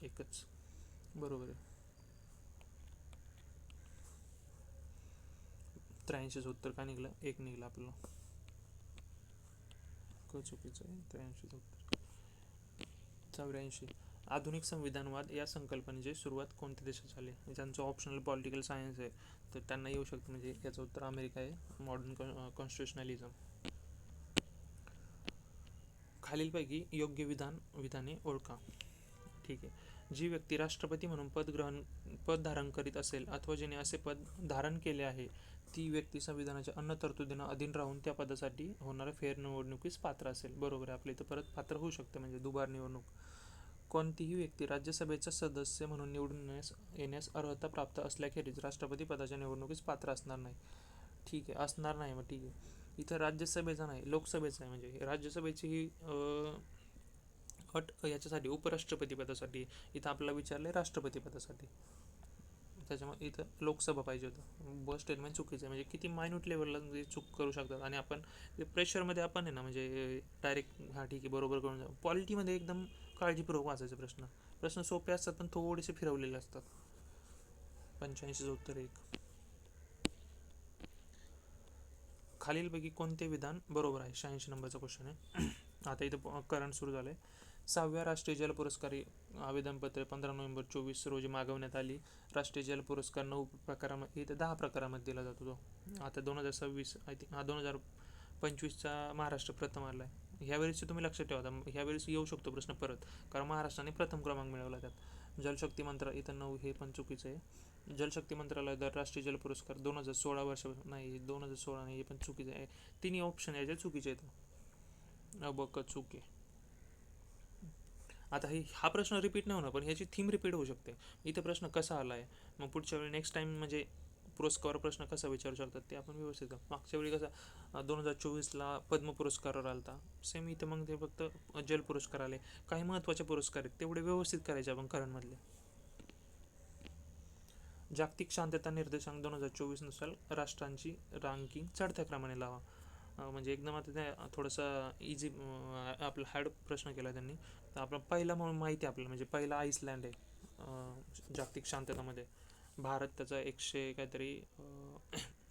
Speaker 1: एकच, बरोबर आहे. 83चं उत्तर काय निघलं? 1 निघलं आपलं. क चुकीचं आहे, 83चं उत्तर. 84. आधुनिक संविधानवाद या संकल्पनेची सुरुवात कोणत्या देशात झाली? ज्यांचं ऑप्शनल पॉलिटिकल सायन्स आहे तर त्यांना येऊ शकतं, म्हणजे याचं उत्तर अमेरिका आहे. Modern constitutionalism. खालीलपैकी योग्य विधाने ओळखा. ठीक आहे. जी व्यक्ती राष्ट्रपती म्हणून पद धारण करीत असेल अथवा जिने असे पद धारण केले आहे, ती व्यक्ती संविधानाच्या अन्य तरतुदींना अधीन राहून त्या पदासाठी होणाऱ्या फेर निवडणुकीस पात्र असेल. बरोबर आहे, आपल्या इथं परत पात्र होऊ शकते, म्हणजे दुबार निवडणूक. कोणतीही व्यक्ती राज्यसभेचा सदस्य म्हणून निवडून येण्यास अर्हता प्राप्त असल्याखेरीज राष्ट्रपती पदाच्या निवडणुकीस पात्र असणार नाही. ठीक आहे, असणार नाही, मग ठीक आहे. इथं राज्यसभेचा नाही, लोकसभेचा आहे. म्हणजे राज्यसभेची ही अट याच्यासाठी उपराष्ट्रपती पदासाठी, इथं आपल्याला विचारलं आहे राष्ट्रपती पदासाठी, त्याच्यामुळे इथं लोकसभा पाहिजे होतं. बस स्टेटमेंट चुकीचं आहे, म्हणजे किती मायन्यूट लेवलला चूक करू शकतात. आणि आपण प्रेशरमध्ये आपण आहे ना, म्हणजे डायरेक्ट हां ठीक आहे बरोबर करून जाऊ. पॉलिटीमध्ये एकदम काळजीपूर्वक वाचायचे प्रश्न सोपे असतात पण थोडेसे फिरवलेले असतात. 85चं उत्तर 1. खालीलपैकी कोणते विधान बरोबर आहे? 86 नंबरचा क्वेश्चन आहे. आता इथं करंट सुरू झालं आहे. 6व्या राष्ट्रीय जल पुरस्कार आवेदनपत्रे 15 नोव्हेंबर 2024 रोजी मागवण्यात आली. राष्ट्रीय जल पुरस्कार 9 प्रकारामध्ये, इथं 10 प्रकारामध्ये दिला जातो तो. आता 2026 आय थिंक, हा 2025चा महाराष्ट्र प्रथम आला आहे. ह्यावेळेसचे तुम्ही लक्षात ठेवा, ह्यावेळेस येऊ शकतो प्रश्न परत, कारण महाराष्ट्राने प्रथम क्रमांक मिळवला त्यात. जलशक्ती मंत्रालय, इथं 9 हे पण चुकीचं आहे. जलशक्ती मंत्रालय दर राष्ट्रीय जल पुरस्कार 2016 वर्ष नाही, 2016 नाही, हे पण चुकीचं आहे. तिन्ही ऑप्शन याचे चुकीचे आहेत. बघ चुकी. आता हा प्रश्न रिपीट नाही होणार, पण ह्याची थीम रिपीट होऊ शकते. इथं प्रश्न कसा आला आहे, मग पुढच्या वेळी नेक्स्ट टाईम म्हणजे पुरस्कारावर प्रश्न कसा विचारू शकतात ते आपण व्यवस्थित करू. मागच्या वेळी कसा 2024ला पद्म पुरस्कारावर आला होता, सेम इथं मग ते फक्त जल पुरस्कार आले. काही महत्त्वाचे पुरस्कार आहेत तेवढे व्यवस्थित करायचे आपण करंटमधले. जागतिक शांतता निर्देशांक 2024 नुसार राष्ट्रांची रँकिंग चढत्या क्रमाने लावा. म्हणजे एकदम आता ते थोडंसं इझी आपला हार्ड प्रश्न केला त्यांनी. तर आपला पहिला म्हणून माहिती आहे आपल्याला, म्हणजे पहिला आईसलँड आहे जागतिक शांततामध्ये. भारत त्याचा 100 काहीतरी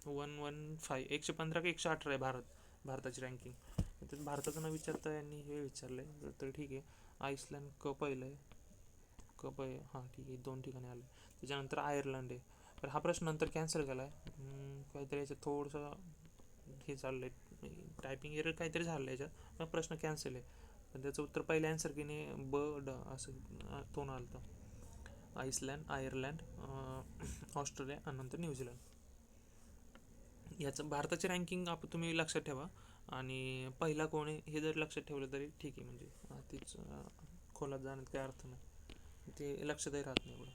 Speaker 1: 115 115 का 118 आहे भारताची रँकिंग. तर भारताचं न विचारता यांनी हे विचारलं आहे, तर ठीक आहे. आईसलँड पहिलं आहे, हां ठीक आहे, 2 ठिकाणी आलं. त्याच्यानंतर आयर्लंड आहे. तर हा प्रश्न नंतर कॅन्सल केला आहे, काहीतरी याच्यात थोडंसं हे चाललं आहे, टायपिंग एरर काहीतरी झालं आहे याच्यात, मग प्रश्न कॅन्सल आहे. पण त्याचं उत्तर पहिलं आन्सर की नाही असं तोंड आलं होतं. आईसलँड, आयर्लंड, ऑस्ट्रेलिया आणि नंतर न्यूझीलंड. याचं भारताची रँकिंग तुम्ही लक्षात ठेवा, आणि पहिला कोण आहे हे जर लक्षात ठेवलं तरी ठीक आहे. म्हणजे तीच खोलात जाण्यात काही अर्थ नाही, ते लक्षातही राहत नाही एवढं.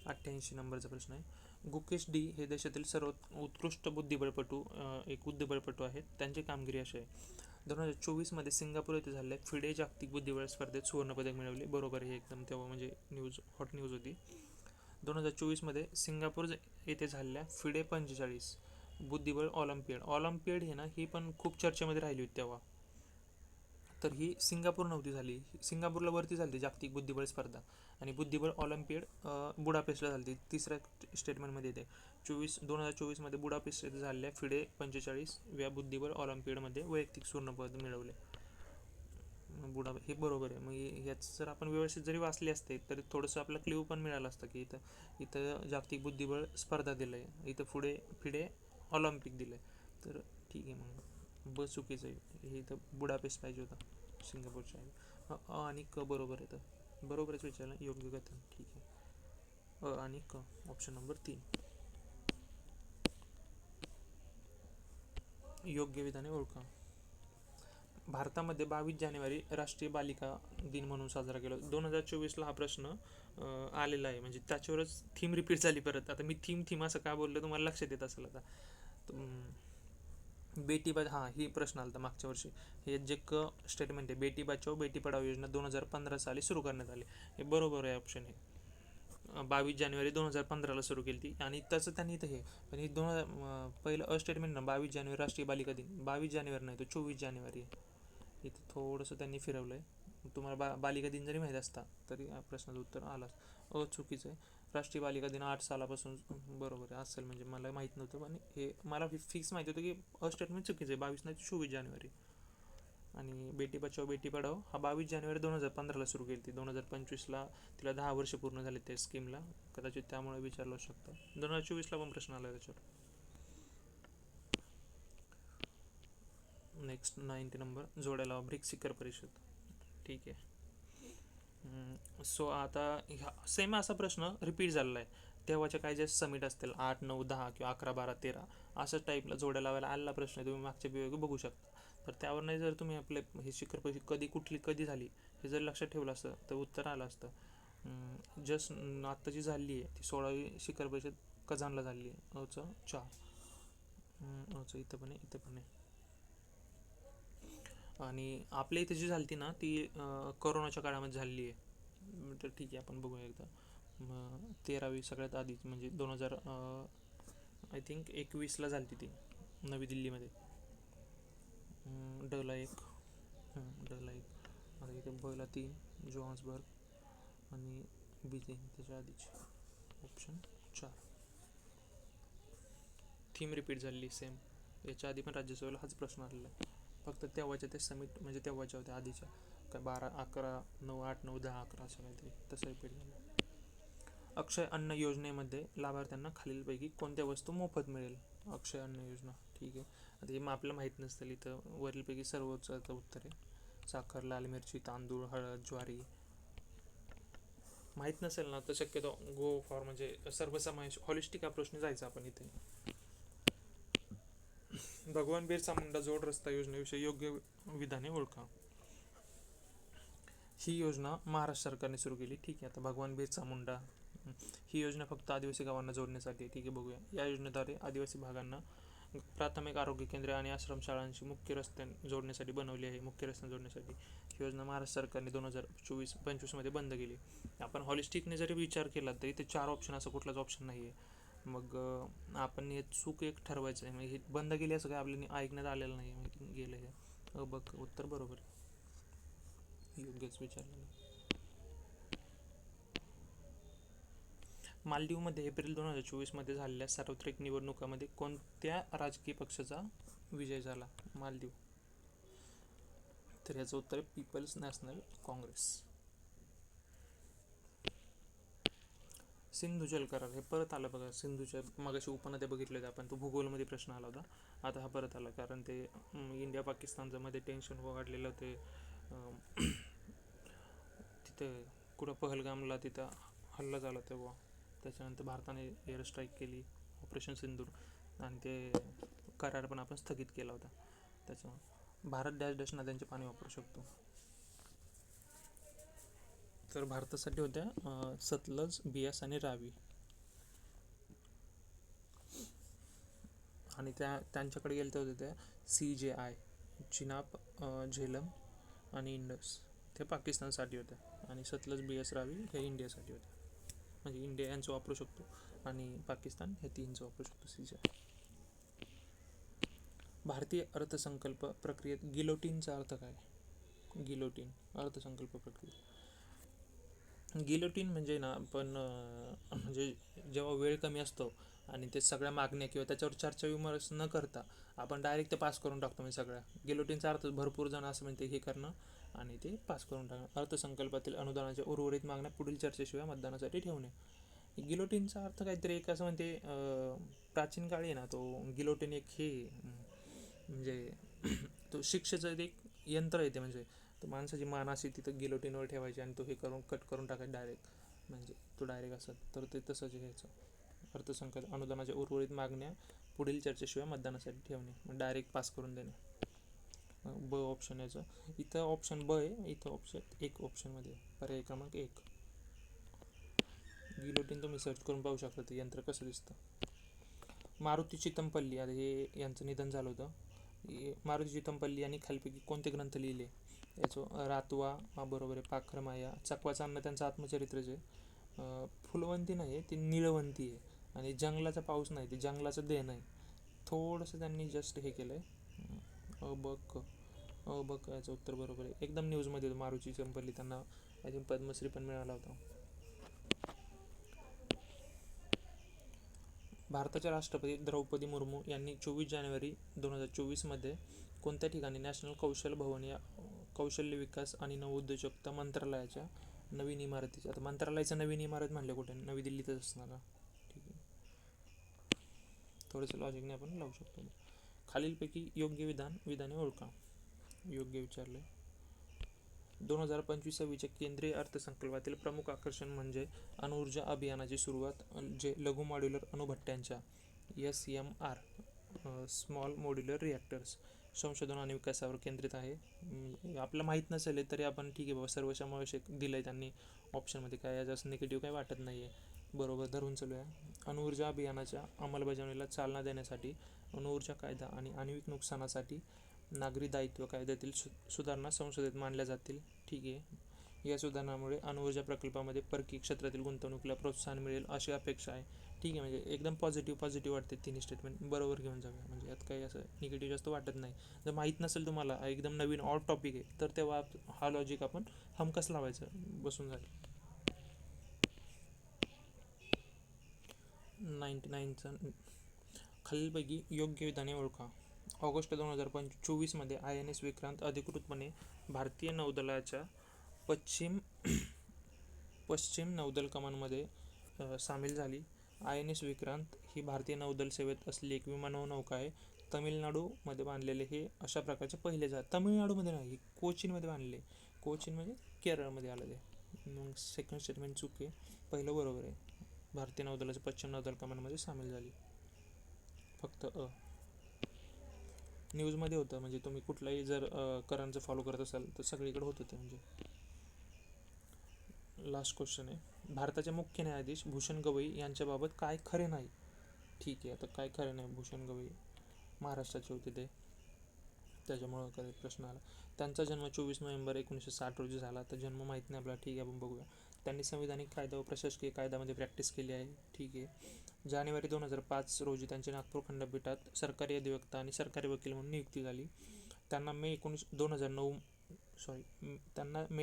Speaker 1: 88 नंबरचा प्रश्न आहे. गुकेश डी हे देशातील सर्वात उत्कृष्ट बुद्धिबळपटू एक बुद्धिबळपटू आहेत. त्यांची कामगिरी अशी आहे. 2024मध्ये सिंगापूर येथे झालेल्या फिडे जागतिक बुद्धिबळ स्पर्धेत सुवर्णपदक मिळवले. बरोबर, हे एकदम तेव्हा म्हणजे हॉट न्यूज होती. 2024मध्ये सिंगापूर येथे झालेल्या फिडे 45 बुद्धिबळ ऑलिम्पियड हे ना, ही पण खूप चर्चेमध्ये राहिली होती तेव्हा. तर ही सिंगापूर नव्हती झाली, सिंगापूरला वरती झाली जागतिक बुद्धिबळ स्पर्धा, आणि बुद्धिबळ ऑलिम्पियड बुडापेस्टला झाली. तिसऱ्या स्टेटमेंटमध्ये येते 2024मध्ये बुडापेस्ट येथे झालेल्या फिडे 45व्या बुद्धिबळ ऑलिम्पियडमध्ये वैयक्तिक सुवर्णपदक मिळवले. हे बरोबर आहे. मग याच जर आपण व्यवस्थित जरी वाचले असते तरी थोडंसं आपला क्ल्यू पण मिळालं असतं की इथं जागतिक बुद्धिबळ स्पर्धा दिलं आहे, इथं फिडे ऑलिम्पिक दिलं आहे. तर ठीक आहे, मग चुकीचं आहे. हे इथं बुडापेस्ट पाहिजे होता सिंगापूरच्या. आणि बरोबर आहे, तर बरोबरच विचारलं, योग्य कथन. ठीक आहे. आणि ऑप्शन नंबर 3 योग्य विधाने ओळखा. भारतामध्ये 22 जानेवारी राष्ट्रीय बालिका दिन म्हणून साजरा केला. 2024ला हा प्रश्न आलेला आहे, म्हणजे त्याच्यावरच थीम रिपीट झाली परत. आता मी थीम असं का बोललो तुम्हाला लक्षात येत असेल आता. बेटी ही प्रश्न आला होता मागच्या वर्षी. हे जे स्टेटमेंट आहे, बेटी बचाओ बेटी पढाओ योजना 2015 साली सुरू करण्यात आली. हे बरोबर आहे, ऑप्शन आहे. 22 जानेवारी 2015ला सुरू केली ती, आणि तसं त्यांनी इथं हे पण ही पहिलं स्टेटमेंट ना 22 जानेवारी राष्ट्रीय बालिका दिन, 22 जानेवारी नाही, तो 24 जानेवारी आहे. इथं थोडंसं त्यांनी फिरवलं आहे. तुम्हाला बालिका दिन जरी माहीत असता तरी प्रश्नाचं उत्तर आलं. चुकीचं आहे. राष्ट्रीय बालिका दिन 8 सालापासून बरोबर आहे असेल, म्हणजे मला माहीत नव्हतं, पण हे मला फिक्स माहिती होतं की स्टेटमेंट चुकीचं आहे. 22 नाही, 24 जानेवारी. आणि बेटी बचाओ बेटी पढाओ हा 22 जानेवारी 2015ला सुरू केली ती. 2025ला तिला 10 वर्ष पूर्ण झाले त्या स्कीमला, कदाचित त्यामुळे विचारलं शकतं. 2024ला पण प्रश्न आला त्याच्यावर. नेक्स्ट 90 नंबर, जोड्या लावा ब्रिक्स शिखर परिषद. ठीक आहे. सो आता सेम असा प्रश्न रिपीट झालेला आहे. तेव्हाच्या काय जे समिट असतील 8, 9, 10 किंवा 11, 12, 13 अशाच टाईपला जोड्या लावायला आलेला प्रश्न आहे. तुम्ही मागच्या विभाग बघू शकता. तर त्यावर नाही जर तुम्ही आपले हे शिखर परिषद कधी झाली हे जर लक्षात ठेवलं असतं तर उत्तर आलं असतं. जस्ट आत्ता जी झाली आहे ती 16वी शिखर परिषद कझानला झाली आहे. 4 इथं पण आहे. आणि आपल्या इथे जी झाली ती ना ती कोरोनाच्या काळामध्ये झालेली आहे. तर ठीक आहे, आपण बघूया एकदा. 13वी सगळ्यात आधी म्हणजे 2000 आय थिंक 21ला झाली ती नवी दिल्लीमध्ये. डला 1 आता इथे बला 3 जोहान्सबर्ग, आणि बीजिंग त्याच्या आधीची. ऑप्शन 4 थीम रिपीट झालेली सेम. याच्या आधी पण राज्यसभेला हाच प्रश्न आलेला आहे, फक्त तेव्हाच्या ते समिट म्हणजे तेव्हाच्या होत्या आधीच्या काय 12, 11, 9, 8, 9, 10, 11 असं काहीतरी तसं रिपीट झालं. अक्षय अन्न योजनेमध्ये लाभार्थ्यांना खालीलपैकी कोणत्या वस्तू मोफत मिळेल. अक्षय अन्न योजना, ठीक आहे. आता हे मग आपल्याला माहीत नसतं, इथं वरीलपैकी सर्वोच्च उत्तर आहे. साखर, लाल मिरची, तांदूळ, हळद, ज्वारी. माहीत नसेल ना तर शक्यतो गो फॉर म्हणजे सर्वसमावेश हॉलिस्टिक अप्रोचने जायचं आपण इथे. भगवान बिरसा मुंडा जोड रस्ता योजनेविषयी योग्य विधाने ओळखा. ही योजना महाराष्ट्र सरकारने सुरू केली. ठीक आहे. आता भगवान बिरसा मुंडा ही योजना फक्त आदिवासी गावांना जोडण्यासाठी आहे. ठीक आहे, बघूया. या योजनेद्वारे आदिवासी भागांना प्राथमिक आरोग्य केंद्रे आणि आश्रमशाळांशी मुख्य रस्त्याने जोडण्यासाठी बनवली आहे. मुख्य रस्त्याने जोडण्यासाठी ही योजना महाराष्ट्र सरकारने 2024-25 बंद केली. आपण हॉलिस्टिकने जरी विचार केला तरी ते 4 ऑप्शन असं कुठलाच ऑप्शन नाही आहे. मग आपण हे चूक एक ठरवायचं आहे. म्हणजे हे बंद केली असं काय आपल्याला ऐकण्यात आलेलं नाही गेलं हे. बघ, उत्तर बरोबर योग्यच विचारलेलं. मालदीवमध्ये एप्रिल 2024 झालेल्या सार्वत्रिक निवडणुकांमध्ये कोणत्या राजकीय पक्षाचा विजय झाला? मालदीव. तर याचं उत्तर आहे पीपल्स नॅशनल काँग्रेस. सिंधू जल करार हे परत आलं बघा. सिंधूच्या मगाशी उपनद्या बघितले होते आपण, तो भूगोलमध्ये प्रश्न आला होता. आता हा परत आला कारण ते इंडिया पाकिस्तानचं मध्ये टेन्शन वाढलेलं होते. तिथं कुठं पहलगामला तिथं हल्ला झाला तेव्हा. त्याच्यानंतर भारताने एअर स्ट्राईक केली, ऑपरेशन सिंदूर, आणि ते करार पण आपण स्थगित केला होता. त्याच्यामुळे भारत डॅश डॅश नद्यांचे पाणी वापरू शकतो. तर भारतासाठी होत्या सतलज, बियास आणि रावी. आणि त्यांच्याकडे गेले तर होत्या CJI, चिनाब, झेलम आणि इंडस. ते पाकिस्तानसाठी होत्या. आणि सतलज, बियास, रावी हे इंडियासाठी होत्या. म्हणजे इंडिया यांचं वापरू शकतो आणि पाकिस्तान हे 3चं वापरू शकतो CJI. भारतीय अर्थसंकल्प प्रक्रियेत गिलोटीनचा अर्थ काय? गिलोटीन अर्थसंकल्प प्रक्रियेत. गिलोटीन म्हणजे ना आपण म्हणजे जेव्हा वेळ कमी असतो आणि ते सगळ्या मागण्या किंवा त्याच्यावर चर्चा विमर्श न करता आपण डायरेक्ट ते पास करून टाकतो. म्हणजे सगळ्या गिलोटीनचा अर्थ भरपूर जण असं म्हणते हे करणं आणि ते पास करून टाकणं. अर्थसंकल्पातील अनुदानाच्या उर्वरित मागण्या पुढील चर्चेशिवाय मतदानासाठी ठेवणे. गिलोटीनचा अर्थ काहीतरी एक असं म्हणते प्राचीन काळी ना तो गिलोटीन एक हे म्हणजे तो शिक्षेचं एक यंत्र येते. म्हणजे तो माणसाची मान अशी तिथं गिलोटीनवर ठेवायची आणि तो हे करून कट करून टाकायचा डायरेक्ट. म्हणजे तो डायरेक्ट असत तर ते तसंच घ्यायचं. अर्थसंकल्प अनुदानाच्या उर्वरित मागण्या पुढील चर्चेशिवाय मतदानासाठी ठेवणे, मग डायरेक्ट पास करून देणे. ब ऑप्शन याचं इथं ऑप्शन ब आहे. इथं ऑप्शन एक ऑप्शनमध्ये पर्याय क्रमांक 1. गिलोटीन तुम्ही सर्च करून पाहू शकता ते यंत्र कसं दिसतं. मारुती चितमपल्ली, आता हे यांचं निधन झालं होतं. मारुती चितमपल्ली यांनी खालीपैकी कोणते ग्रंथ लिहिले? याचं रातवा बरोबर आहे, पाखरमाया, चकवाचा अन्न त्यांचं आत्मचरित्रच आहे. फुलवंती नाही आहे, ती निळवंती आहे. आणि जंगलाचा पाऊस नाही, ते जंगलाचं देणं आहे. थोडंसं त्यांनी जस्ट हे केलं आहे. अबक याचं उत्तर बरोबर आहे. एकदम न्यूजमध्ये मारुती चितमपल्ली, त्यांना आय थिंक पद्मश्री पण मिळाला होता. भारताच्या राष्ट्रपती द्रौपदी मुर्मू यांनी 24 जानेवारी 2024 कोणत्या ठिकाणी नॅशनल कौशल भवन या कौशल्य विकास आणि नवोद्योजकता मंत्रालयाच्या नवीन इमारतीची, आता मंत्रालयाचं नवीन इमारत म्हणले कुठे? नवी दिल्लीतच असणार का? ठीक आहे, थोडंसं लॉजिकने आपण लावू शकतो. खालीलपैकी योग्य विधाने ओळखा. योग्य विचारले. 2025-26 केंद्रीय अर्थसंकल्पातील प्रमुख आकर्षण म्हणजे अणुऊर्जा अभियानाची सुरुवात, जे लघु मॉड्युलर अणुभट्ट्यांच्या SMR स्मॉल मॉड्युलर रिॲक्टर्स संशोधन आणि विकासावर केंद्रित आहे. आपलं माहीत नसेल तरी आपण ठीक आहे बाबा, सर्वसमावेशक दिलं आहे त्यांनी ऑप्शनमध्ये, काय जास्त निगेटिव्ह काही वाटत नाही आहे. बरोबर धरून चालू आहे. अणुऊर्जा अभियानाच्या अंमलबजावणीला चालना देण्यासाठी अणुऊर्जा कायदा आणि आण्विक नुकसानासाठी नागरी दायित्व कायद्यातील सुधारणा संसदेत मांडल्या जातील. ठीक आहे, या सुधारणामुळे अणुऊर्जा प्रकल्पामध्ये परकीय क्षेत्रातील गुंतवणुकीला प्रोत्साहन मिळेल अशी अपेक्षा आहे. ठीक आहे, म्हणजे एकदम पॉझिटिव्ह वाटते तिन्ही स्टेटमेंट. बरोबर घेऊन जाऊया, म्हणजे यात काही असं निगेटिव्ह जास्त वाटत नाही. जर माहीत नसेल तुम्हाला, एकदम नवीन ऑल टॉपिक आहे, तर तेव्हा हा लॉजिक आपण हमखास लावायचं बसून जाईल. 99चं खालीलपैकी योग्य विधाने ओळखा. ऑगस्ट 2024 INS विक्रांत अधिकृतपणे भारतीय नौदलाच्या पश्चिम नौदल कमांडमध्ये सामील झाली. INS विक्रांत ही भारतीय नौदल सेवेत असलेली एक विमाननौका आहे. तमिळनाडूमध्ये बांधलेले हे अशा प्रकारचे पहिले तमिळनाडूमध्ये नाही, कोचीनमध्ये बांधलेले. कोचीन म्हणजे केरळमध्ये आलं ते. मग सेकंड स्टेटमेंट चूक आहे, पहिलं बरोबर आहे. भारतीय नौदलाच्या पश्चिम नौदल कमांडमध्ये सामील झाली. फक्त न्यूजमध्ये होतं. म्हणजे तुम्ही कुठलाही जर करंटचं फॉलो करत असाल तर सगळीकडे होतं ते. म्हणजे लास्ट क्वेश्चन आहे, भारताचे मुख्य न्यायाधीश भूषण गवई यांच्याबाबत काय खरे नाही. ठीक आहे, आता काय खरे नाही, भूषण गवई महाराष्ट्राचे होते ते, त्याच्यामुळं कधी प्रश्न आला. त्यांचा जन्म 24 नोव्हेंबर 1960 रोजी झाला. तर जन्म माहीत नाही आपल्याला, ठीक आहे, आपण बघूया. त्यांनी संविधानिक कायदा व प्रशासकीय कायद्यामध्ये प्रॅक्टिस केली आहे, ठीक आहे. जानेवारी 2005 रोजी त्यांची नागपूर खंडपीठात सरकारी अधिवक्ता आणि सरकारी वकील म्हणून नियुक्ती झाली. त्यांना मे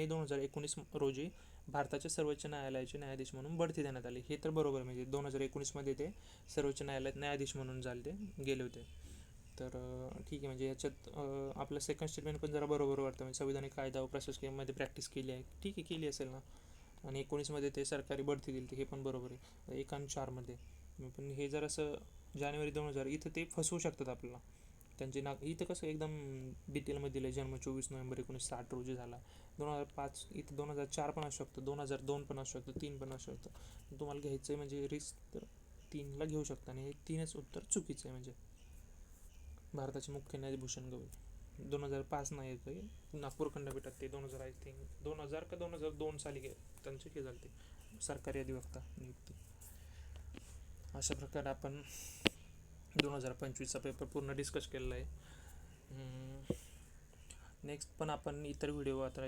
Speaker 1: 2019 रोजी भारताच्या सर्वोच्च न्यायालयाचे न्यायाधीश म्हणून बढती देण्यात आली. हे तर बरोबर आहे, म्हणजे 2019मध्ये ते सर्वोच्च न्यायालयात न्यायाधीश म्हणून झाले गेले होते. तर ठीक आहे, म्हणजे याच्यात आपलं सेकंड स्टेटमेंट पण जरा बरोबर वाटतं. म्हणजे संविधानिक कायदा व प्रशासकीयमध्ये प्रॅक्टिस केली आहे, ठीक आहे, केली असेल ना. आणि 19मध्ये ते सरकारी बढती दिली, हे पण बरोबर आहे. 1 आणि 4मध्ये पण हे जर असं जानेवारी 2000 इथं ते फसवू शकतात आपल्याला. त्यांचे इथं कसं एकदम डिटेलमध्ये दिलं आहे, जन्म 24 नोव्हेंबर 1960 रोजी झाला. 2005 इथं 2004 पण असू शकतं, 2002 पण असू शकतं, 3 पण असू शकतं. तुम्हाला घ्यायचं आहे म्हणजे रिस्क, तर 3ला घेऊ शकता. आणि हे 3च उत्तर चुकीचं आहे. म्हणजे भारताचे मुख्य न्यायाधीश भूषण गवई 2005 नाही येतं, नागपूर खंडपीठात ते 2000 आय थिंक 2000 का 2002 साली त्यांचे हे झाले, ते सरकारी अधिवक्ता नियुक्ती. अशा प्रकारे आपण 2025चा पेपर पूर्ण डिस्कस केलेला आहे. नेक्स्ट पण आपण इतर व्हिडिओ आता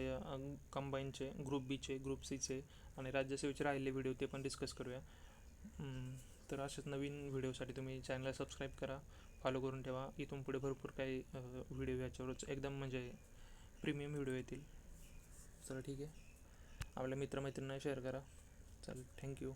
Speaker 1: कंबाईनचे, ग्रुप बीचे, ग्रुप सीचे आणि राज्यसेवेचे राहिले व्हिडिओ ते पण डिस्कस करूया. तर अशाच नवीन व्हिडिओसाठी तुम्ही चॅनलला सबस्क्राईब करा, फॉलो करून ठेवा. इथून पुढे भरपूर काही व्हिडिओ याच्यावरच एकदम म्हणजे प्रीमियम व्हिडिओ येतील. चला ठीक आहे, आपल्या मित्रमैत्रिणींना शेअर करा. चल, थँक्यू.